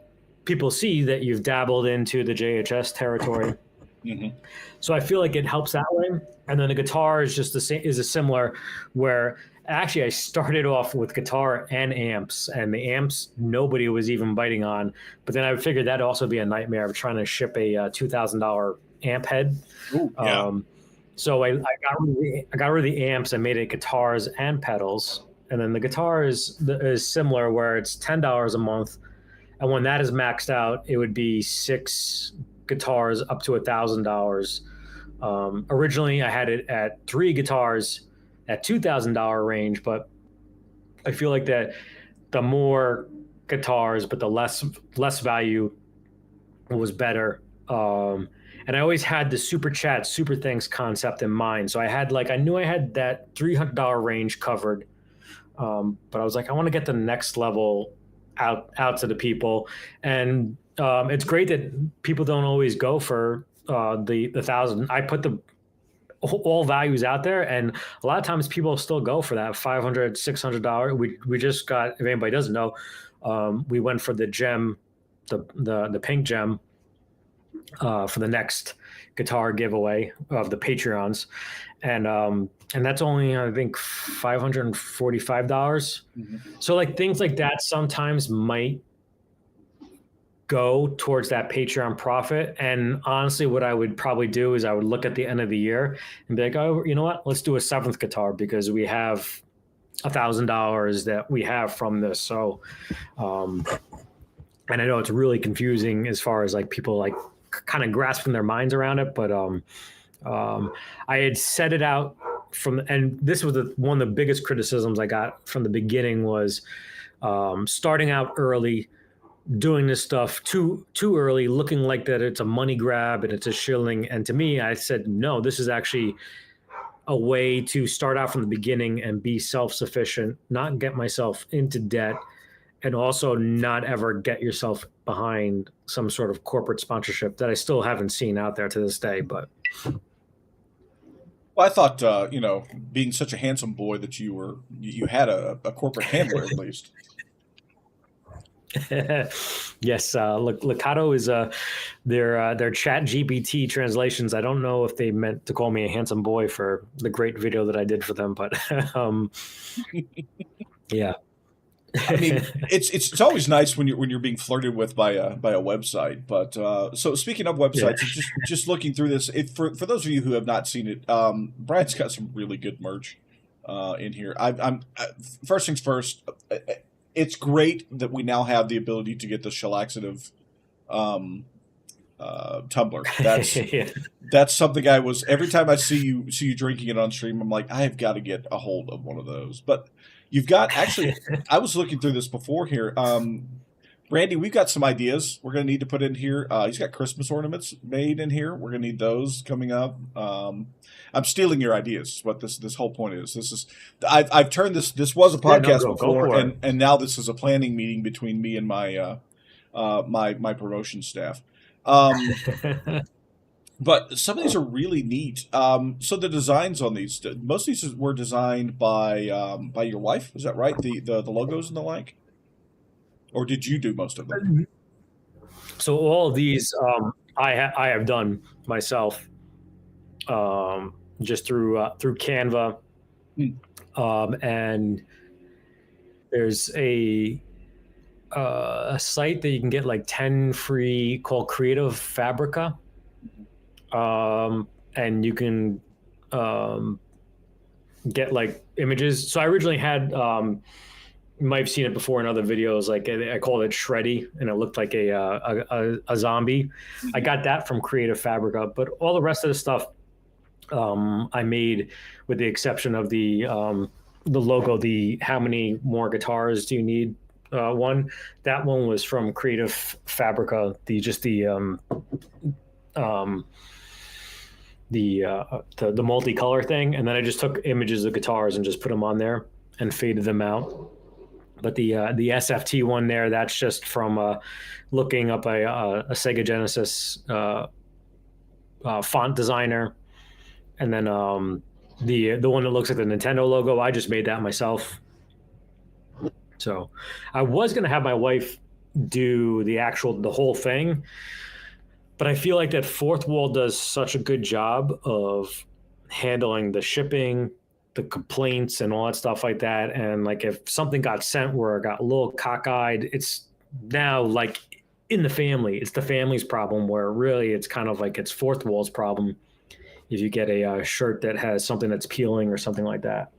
people see that you've dabbled into the JHS territory. Mm-hmm. So I feel like it helps that way. And then the guitar is just the same, is a similar, where actually I started off with guitar and amps, and the amps nobody was even biting on. But then I figured that'd also be a nightmare of trying to ship a $2,000 amp head. Ooh, yeah. So I got rid of the amps and made it guitars and pedals. And then the guitar is similar, where it's $10 a month. And when that is maxed out, it would be 6 guitars up to $1,000. Originally, I had it at 3 guitars at $2,000 range, but I feel like that the more guitars, but the less value was better. And I always had the super chat, super thanks concept in mind. So I knew I had that $300 range covered. But I was like, I want to get the next level out to the people. And it's great that people don't always go for the 1,000. I put all values out there, and a lot of times people still go for that $500, $600. We just got, if anybody doesn't know, we went for the gem, the pink gem, for the next guitar giveaway of the Patreons, and that's only, I think, $545. Mm-hmm. So like things like that sometimes might go towards that Patreon profit. And honestly, what I would probably do is I would look at the end of the year and be like, oh, you know what? Let's do a 7th guitar, because we have $1,000 that we have from this. So, and I know it's really confusing as far as like people like kind of grasping their minds around it, but I had set it out from, and this was one of the biggest criticisms I got from the beginning was starting out early, doing this stuff too early, looking like that it's a money grab and it's a shilling. And to me, I said, no, this is actually a way to start out from the beginning and be self-sufficient, not get myself into debt, and also not ever get yourself behind some sort of corporate sponsorship that I still haven't seen out there to this day. But well, I thought, being such a handsome boy that you had a corporate handler at least. Yes, Lakato is their Chat GPT translations. I don't know if they meant to call me a handsome boy for the great video that I did for them, but yeah. I mean, it's always nice when you're being flirted with by a website. But so speaking of websites, just looking through this, for those of you who have not seen it, Brian's got some really good merch in here. I'm first things first. It's great that we now have the ability to get the shellaxative tumbler. That's something I was, every time I see you drinking it on stream, I'm like, I have got to get a hold of one of those. But you've got, actually, I was looking through this before here. Randy, we've got some ideas we're going to need to put in here. He's got Christmas ornaments made in here. We're going to need those coming up. I'm stealing your ideas. Is what this whole point is. This is I've turned this. This was a podcast go before, for it. and now this is a planning meeting between me and my my promotion staff. But some of these are really neat. So the designs on these, most of these were designed by your wife. Is that right? The logos and the like. Or did you do most of them? So all of these I have done myself, just through Canva, and there's a site that you can get like 10 free called Creative Fabrica, and you can get like images. So I originally had. You might have seen it before in other videos. Like I called it Shreddy, and it looked like a zombie. I got that from Creative Fabrica, but all the rest of the stuff I made, with the exception of the logo. The how many more guitars do you need? One that one was from Creative Fabrica. The multicolor thing, and then I just took images of guitars and just put them on there and faded them out. But the SFT one there, that's just from looking up a Sega Genesis font designer, and then the one that looks like the Nintendo logo, I just made that myself. So I was gonna have my wife do the whole thing, but I feel like that Fourth Wall does such a good job of handling the shipping, the complaints, and all that stuff like that. And like if something got sent where it got a little cockeyed, it's now like in the family. It's the family's problem, where really it's kind of like it's Fourth Wall's problem if you get a shirt that has something that's peeling or something like that.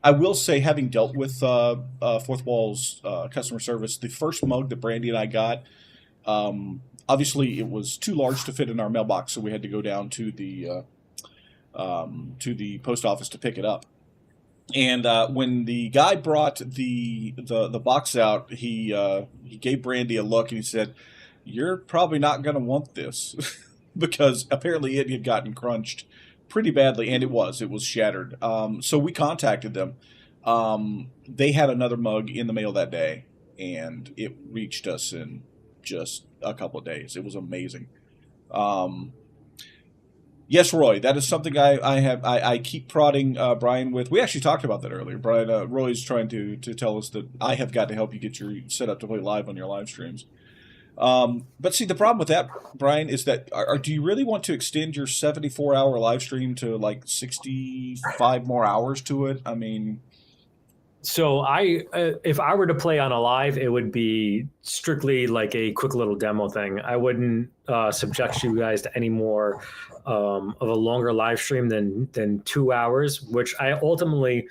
I will say, having dealt with Fourth Wall's customer service, the first mug that Brandy and I got, obviously it was too large to fit in our mailbox, so we had to go down to the post office to pick it up. And when the guy brought the box out, he gave Brandy a look and he said, "You're probably not going to want this," because apparently it had gotten crunched pretty badly, and it was shattered. So we contacted them. They had another mug in the mail that day, and it reached us in just a couple of days. It was amazing. Yes, Roy, that is something I keep prodding Brian with. We actually talked about that earlier. Brian, Roy's trying to tell us that I have got to help you get your set up to play live on your live streams. But see, the problem with that, Brian, is that do you really want to extend your 74-hour live stream to like 65 more hours to it? I mean... So if I were to play on a live, it would be strictly like a quick little demo thing. I wouldn't subject you guys to any more of a longer live stream than 2 hours, which I ultimately,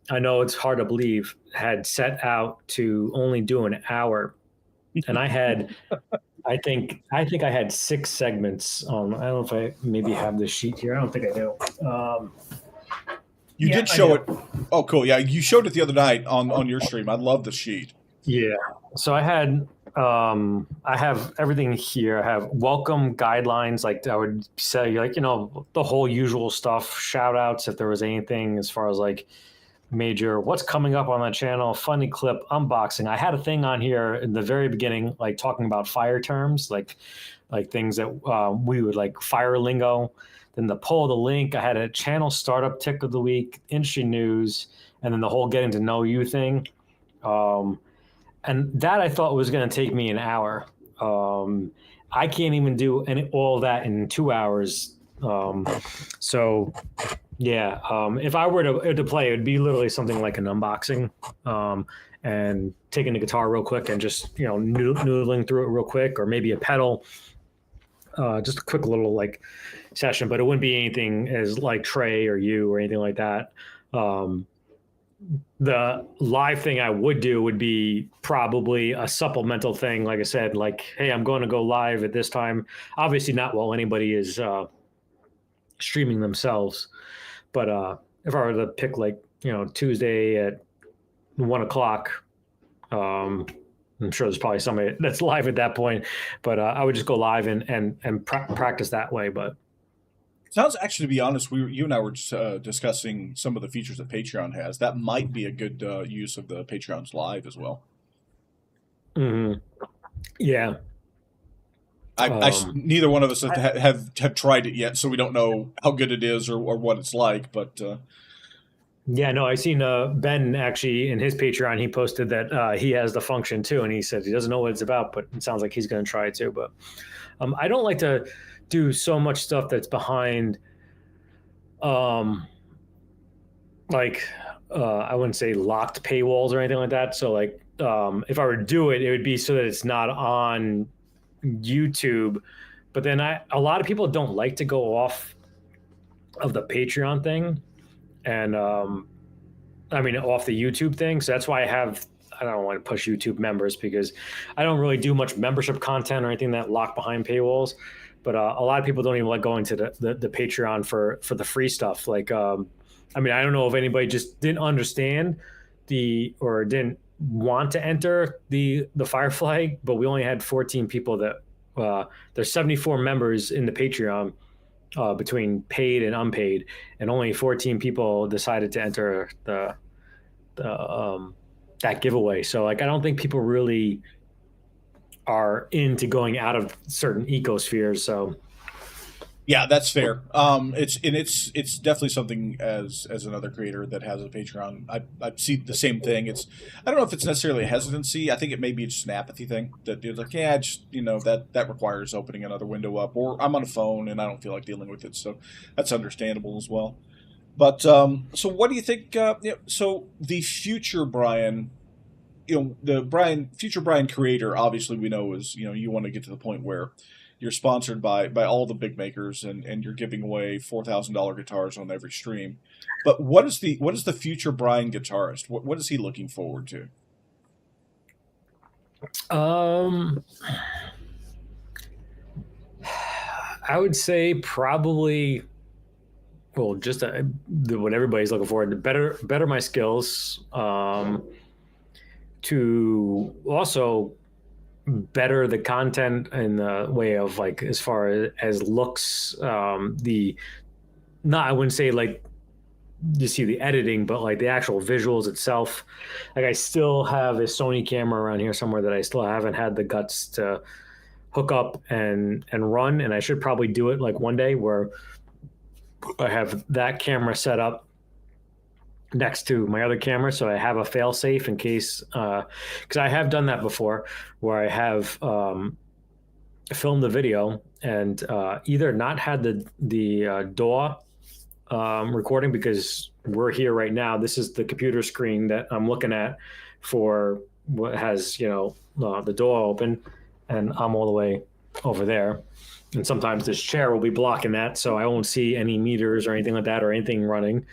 I know it's hard to believe, had set out to only do an hour, and I had, I think I had 6 segments. I don't know if I maybe have this sheet here. I don't think I do. You did show it. Oh, cool. Yeah, you showed it the other night on your stream. I love the sheet. Yeah. So I have everything here. I have welcome guidelines. Like I would say, like, the whole usual stuff, shout outs if there was anything as far as like major, what's coming up on the channel, funny clip, unboxing. I had a thing on here in the very beginning, like talking about fire terms, like things that we would like fire lingo. Then the poll, the link, I had a channel startup tick of the week, industry news, and then the whole getting to know you thing. And that I thought was going to take me an hour. I can't even do all that in 2 hours. So yeah, if I were to play, it would be literally something like an unboxing, and taking the guitar real quick and just, noodling through it real quick, or maybe a pedal, just a quick little like session, but it wouldn't be anything as like Trey or you or anything like that. The live thing I would do would be probably a supplemental thing. Like I said, like, hey, I'm going to go live at this time. Obviously not while anybody is streaming themselves. But if I were to pick like, Tuesday at 1:00, I'm sure there's probably somebody that's live at that point, but I would just go live and practice that way. But Sounds actually, to be honest, you and I were just, discussing some of the features that Patreon has. That might be a good use of the Patreon's live as well. Yeah, neither one of us have tried it yet, so we don't know how good it is or what it's like. But yeah, no, I seen Ben actually in his Patreon. He posted that he has the function too, and he said he doesn't know what it's about, but it sounds like he's going to try it too. But I don't like to do so much stuff that's behind, like I wouldn't say locked paywalls or anything like that. So like if I were to do it, it would be so that it's not on YouTube. But then a lot of people don't like to go off of the Patreon thing, and off the YouTube thing. So that's why I don't want to push YouTube members, because I don't really do much membership content or anything that locked behind paywalls. But a lot of people don't even like going to the Patreon for the free stuff. Like, I don't know if anybody just didn't understand or didn't want to enter the Firefly, but we only had 14 people that there's 74 members in the Patreon between paid and unpaid, and only 14 people decided to enter that giveaway. So like, I don't think people really are into going out of certain ecospheres. So yeah, that's fair. It's definitely something as another creator that has a Patreon. I see the same thing. I don't know if it's necessarily a hesitancy. I think it may be just an apathy thing that you're like, yeah, just that requires opening another window up, or I'm on a phone and I don't feel like dealing with it. So that's understandable as well. But so what do you think? So the future Brian, the future Brian creator, obviously we know is you want to get to the point where you're sponsored by all the big makers and you're giving away $4,000 guitars on every stream. But what is the future Brian guitarist? What is he looking forward to? I would say probably, well, just what everybody's looking for, to better my skills, to also better the content in the way of like, as far as looks, I wouldn't say like you see the editing, but like the actual visuals itself. Like, I still have a Sony camera around here somewhere that I still haven't had the guts to hook up and run, and I should probably do it like one day, where I have that camera set up next to my other camera, so I have a fail safe in case, because I have done that before, where I have filmed the video and either not had the DAW recording, because we're here right now. This is the computer screen that I'm looking at for what has the DAW open, and I'm all the way over there. And sometimes this chair will be blocking that, so I won't see any meters or anything like that, or anything running.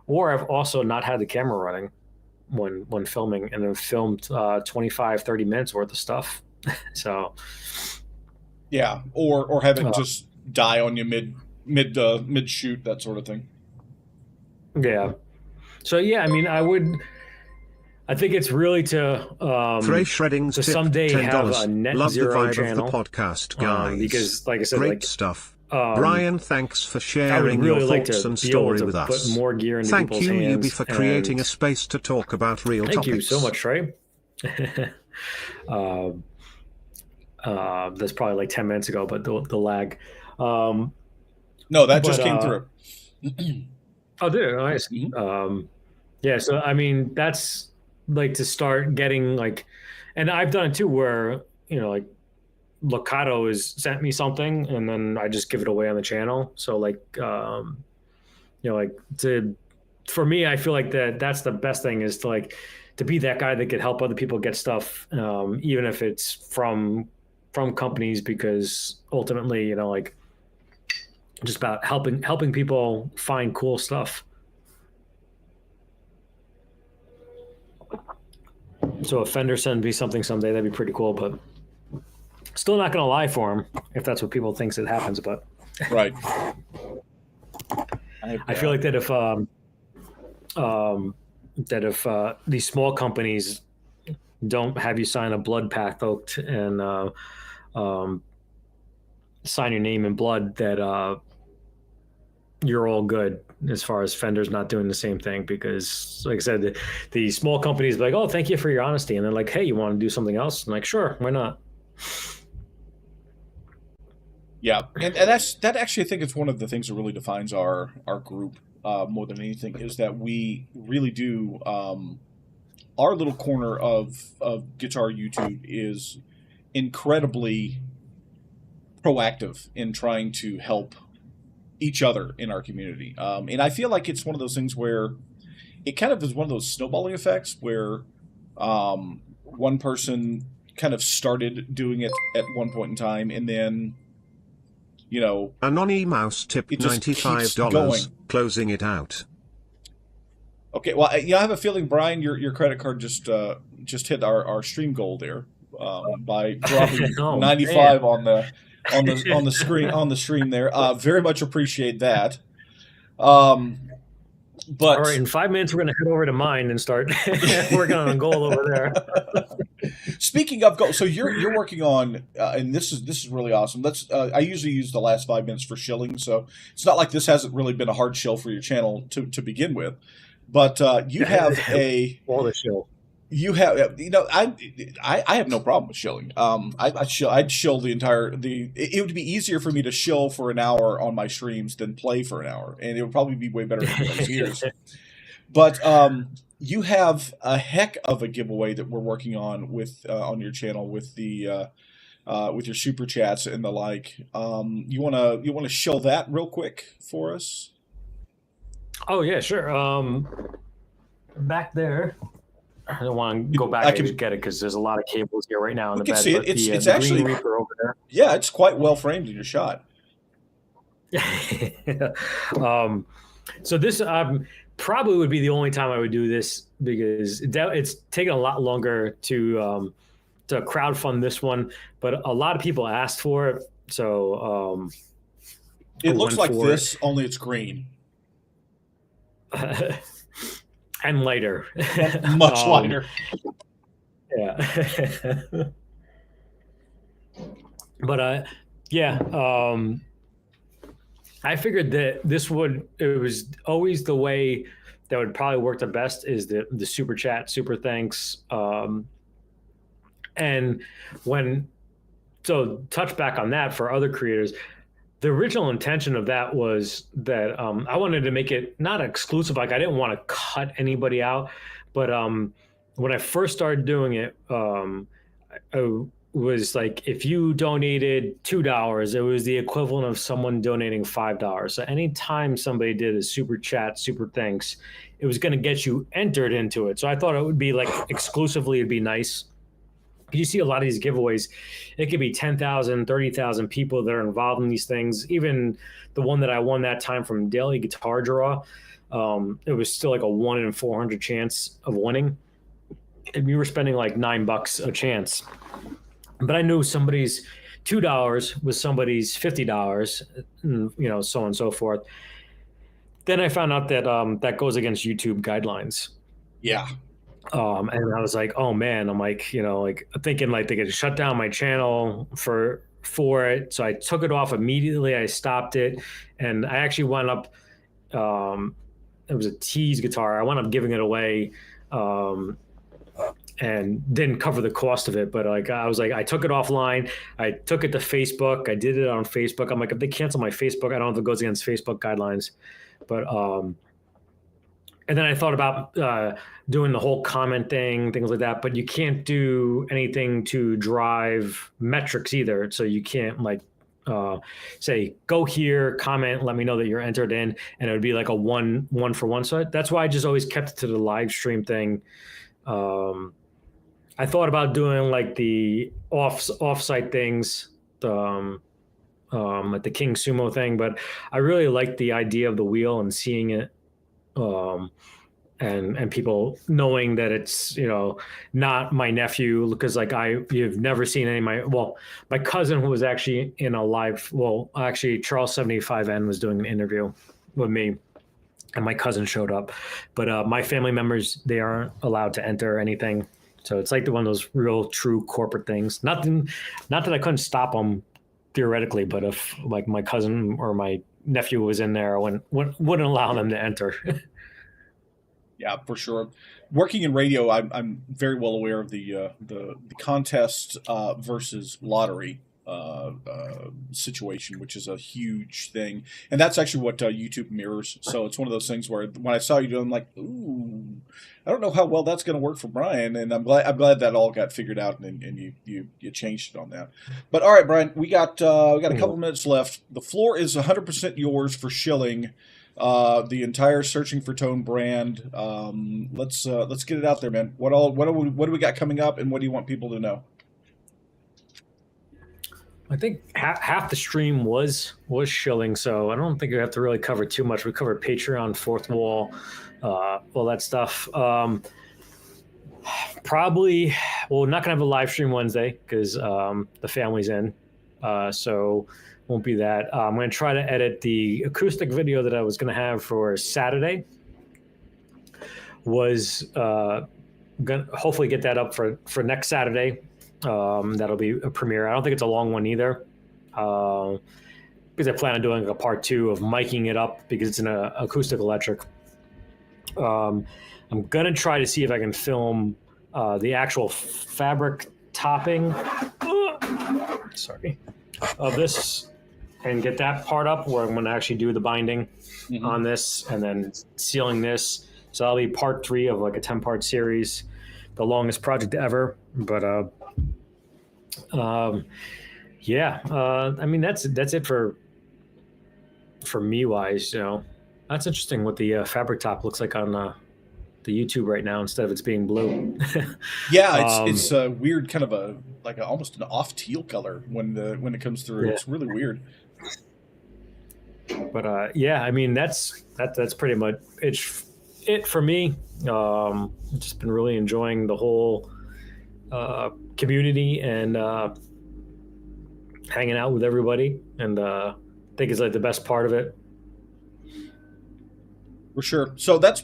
Or I've also not had the camera running when filming, and I've filmed 25, 30 minutes worth of stuff. So yeah, or have it just die on you mid shoot, that sort of thing. Yeah. So yeah, I think it's really to someday have a net Love zero the vibe channel of the podcast, guys. because, like I said, great stuff. Brian, thanks for sharing really your like thoughts to and be able story to with us. put more gear into Thank people's you, hands, Yubi, for creating and a space to talk about real thank topics. you so much, Trey. That's probably like 10 minutes ago, but the lag. No, that just came through. Oh, dude, nice. Yeah, so that's like to start getting like, and I've done it too, where like Locato has sent me something and then I just give it away on the channel. So like for me, I feel like that's the best thing, is to be that guy that could help other people get stuff, even if it's from companies, because ultimately just about helping people find cool stuff. So if Fender sends me something someday, that'd be pretty cool, but still not going to lie for him if that's what people thinks it happens. But right. I feel like that if these small companies don't have you sign a blood pact oath and sign your name in blood that you're all good as far as Fender's not doing the same thing. Because like I said, the small companies are like, oh, thank you for your honesty. And they're like, hey, you want to do something else? I'm like, sure, why not? Yeah, and that actually, I think it's one of the things that really defines our group more than anything, is that we really do, our little corner of Guitar YouTube is incredibly proactive in trying to help each other in our community. And I feel like it's one of those things where it kind of is one of those snowballing effects where one person kind of started doing it at one point in time, and then, you know, Anonymouse tipped it just keeps $95, going. closing it out. Okay, well, I have a feeling, Brian, your credit card just hit our stream goal there by dropping Oh, 95 on the stream there. Very much appreciate that. But all right, in 5 minutes, we're going to head over to mine and start working on a goal over there. Speaking of goals, so you're working on, and this is really awesome. I usually use the last 5 minutes for shilling, so it's not like this hasn't really been a hard shill for your channel to begin with. But you have all the show. You have, I have no problem with shilling. I'd shill it would be easier for me to shill for an hour on my streams than play for an hour, and it would probably be way better in people's ears. But you have a heck of a giveaway that we're working on with on your channel with the with your super chats and the like. You wanna shill that real quick for us? Oh yeah, sure. Back there. I don't want to go back and get it because there's a lot of cables here right now in the bed. See it. It's the actually Green Reaper over there. Yeah, it's quite well framed in your shot. So this probably would be the only time I would do this because it's taken a lot longer to crowdfund this one, but a lot of people asked for it. So it looks like this, only it's green. And lighter. Much lighter. Yeah. But I figured that it was always the way that would probably work the best is the super chat, super thanks. And touch back on that for other creators. The original intention of that was that I wanted to make it not exclusive. Like I didn't want to cut anybody out, but when I first started doing it, I was like, if you donated $2, it was the equivalent of someone donating $5. So anytime somebody did a super chat, super thanks, it was going to get you entered into it. So I thought it would be like exclusively, it'd be nice. You see a lot of these giveaways, it could be 10,000, 30,000 people that are involved in these things. Even the one that I won that time from Daily Guitar Draw, it was still like a 1 in 400 chance of winning. And we were spending like $9 a chance. But I knew somebody's $2 was somebody's $50, and, so on and so forth. Then I found out that that goes against YouTube guidelines. Yeah. And I was like, oh man, I'm like, thinking like they could shut down my channel for it. So I took it off immediately. I stopped it. And I actually wound up, it was a Tease guitar. I wound up giving it away, and didn't cover the cost of it. But I was like, I took it offline. I took it to Facebook. I did it on Facebook. I'm like, if they cancel my Facebook, I don't know if it goes against Facebook guidelines, but, and then I thought about doing the whole comment thing, things like that, but you can't do anything to drive metrics either. So you can't say, go here, comment, let me know that you're entered in, and it would be like a one for one. So that's why I just always kept it to the live stream thing. I thought about doing like the off-site things, like the King Sumo thing, but I really liked the idea of the wheel and seeing it. And people knowing that it's, not my nephew, because you've never seen my cousin who was actually in a live, Charles 75N was doing an interview with me and my cousin showed up, but my family members, they aren't allowed to enter anything. So it's like one of those real true corporate things. Not that I couldn't stop them theoretically, but if like my cousin or my nephew was in there, wouldn't allow them to enter. Yeah, for sure. Working in radio, I'm very well aware of the contest versus lottery situation, which is a huge thing, and that's actually what YouTube mirrors. So it's one of those things where when I saw you doing, I'm like, ooh, I don't know how well that's going to work for Brian, and I'm glad that all got figured out and you changed it on that. But all right, Brian, we got a couple minutes left. The floor is 100% yours for shilling. The entire Searching for Tone brand. Let's get it out there, man. What do we got coming up, and what do you want people to know? I think half the stream was shilling, so I don't think we have to really cover too much. We covered Patreon, Fourth Wall, all that stuff. Probably, well, we're not gonna have a live stream Wednesday because the family's in, so won't be that. I'm gonna try to edit the acoustic video that I was gonna have for Saturday. Was gonna hopefully get that up for next Saturday. That'll be a premiere. I don't think it's a long one either, because I plan on doing a part 2 of miking it up because it's an acoustic electric. I'm gonna try to see if I can film the actual fabric topping of this and get that part up where I'm gonna actually do the binding on this and then sealing this. So that'll be part 3 of like a 10-part series, the longest project ever. But I mean that's it for me wise. You know, that's interesting what the fabric top looks like on the YouTube right now instead of it's being blue. Yeah, it's a weird kind of almost an off teal color when it comes through. Yeah. It's really weird. But I mean that's pretty much it for me. Just been really enjoying the whole community and hanging out with everybody, and I think it's like the best part of it. For sure. So that's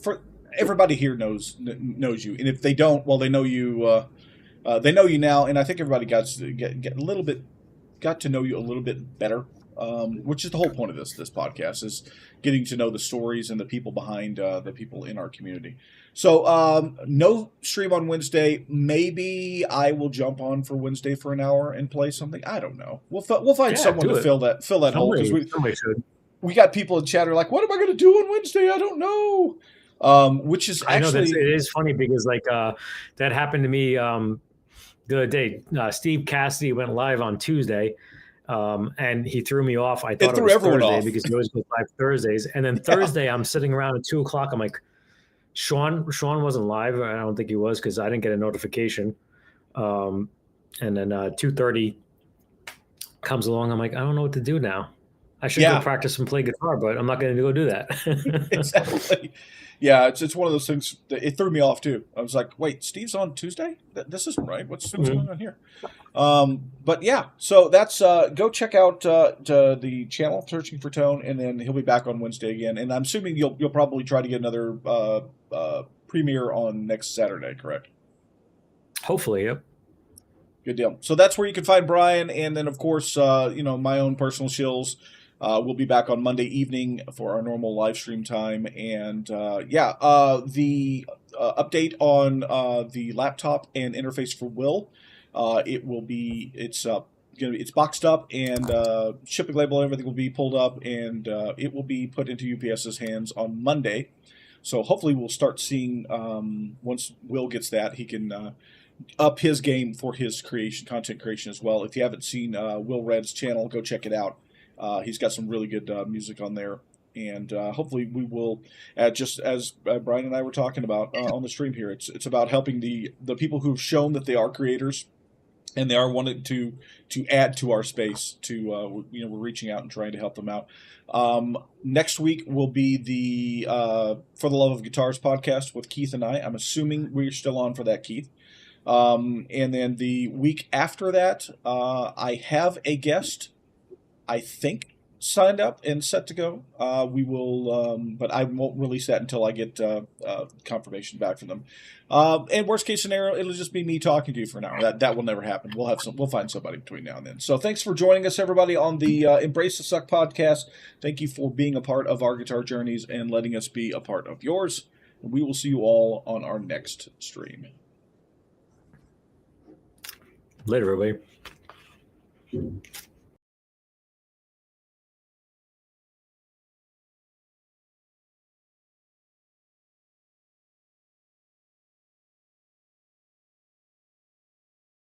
for everybody here knows you, and if they don't, well, they know you. They know you now, and I think everybody got to know you a little bit better. Which is the whole point of this podcast, is getting to know the stories and the people behind the people in our community. So no stream on Wednesday. Maybe I will jump on for Wednesday for an hour and play something. I don't know. We'll find someone to fill that hole, because we got people in chat who are like, what am I going to do on Wednesday? I don't know. Which is actually, it is funny because like that happened to me the other day. Steve Cassidy went live on Tuesday. And he threw me off. I thought it was Thursday because he always goes live Thursdays. And then Thursday, I'm sitting around at 2:00. I'm like, Sean wasn't live. I don't think he was because I didn't get a notification. And then 2:30 comes along. I'm like, I don't know what to do now. I should go practice and play guitar, but I'm not going to go do that. Exactly. Yeah, it's one of those things that it threw me off too. I was like, wait, Steve's on Tuesday? This isn't right. What's going on here? But yeah, so that's go check out the channel, Searching for Tone, and then he'll be back on Wednesday again. And I'm assuming you'll probably try to get another premiere on next Saturday, correct? Hopefully, yep. Good deal. So that's where you can find Brian, and then of course, my own personal shills. We'll be back on Monday evening for our normal live stream time, and the update on the laptop and interface for Will. It's boxed up, and shipping label and everything will be pulled up, and it will be put into UPS's hands on Monday. So hopefully we'll start seeing once Will gets that, he can up his game for his content creation as well. If you haven't seen Will Red's channel, go check it out. He's got some really good music on there, and hopefully we will, just as Brian and I were talking about on the stream here, it's about helping the people who've shown that they are creators and they are wanting to add to our space. We're reaching out and trying to help them out. Next week will be the For the Love of Guitars podcast with Keith and I. I'm assuming we're still on for that, Keith. And then the week after that, I have a guest. I think signed up and set to go. We will, but I won't release that until I get confirmation back from them. And worst case scenario, it'll just be me talking to you for an hour. That will never happen. We'll find somebody between now and then. So thanks for joining us, everybody, on the Embrace the Suck podcast. Thank you for being a part of our guitar journeys and letting us be a part of yours. And we will see you all on our next stream. Later, everybody.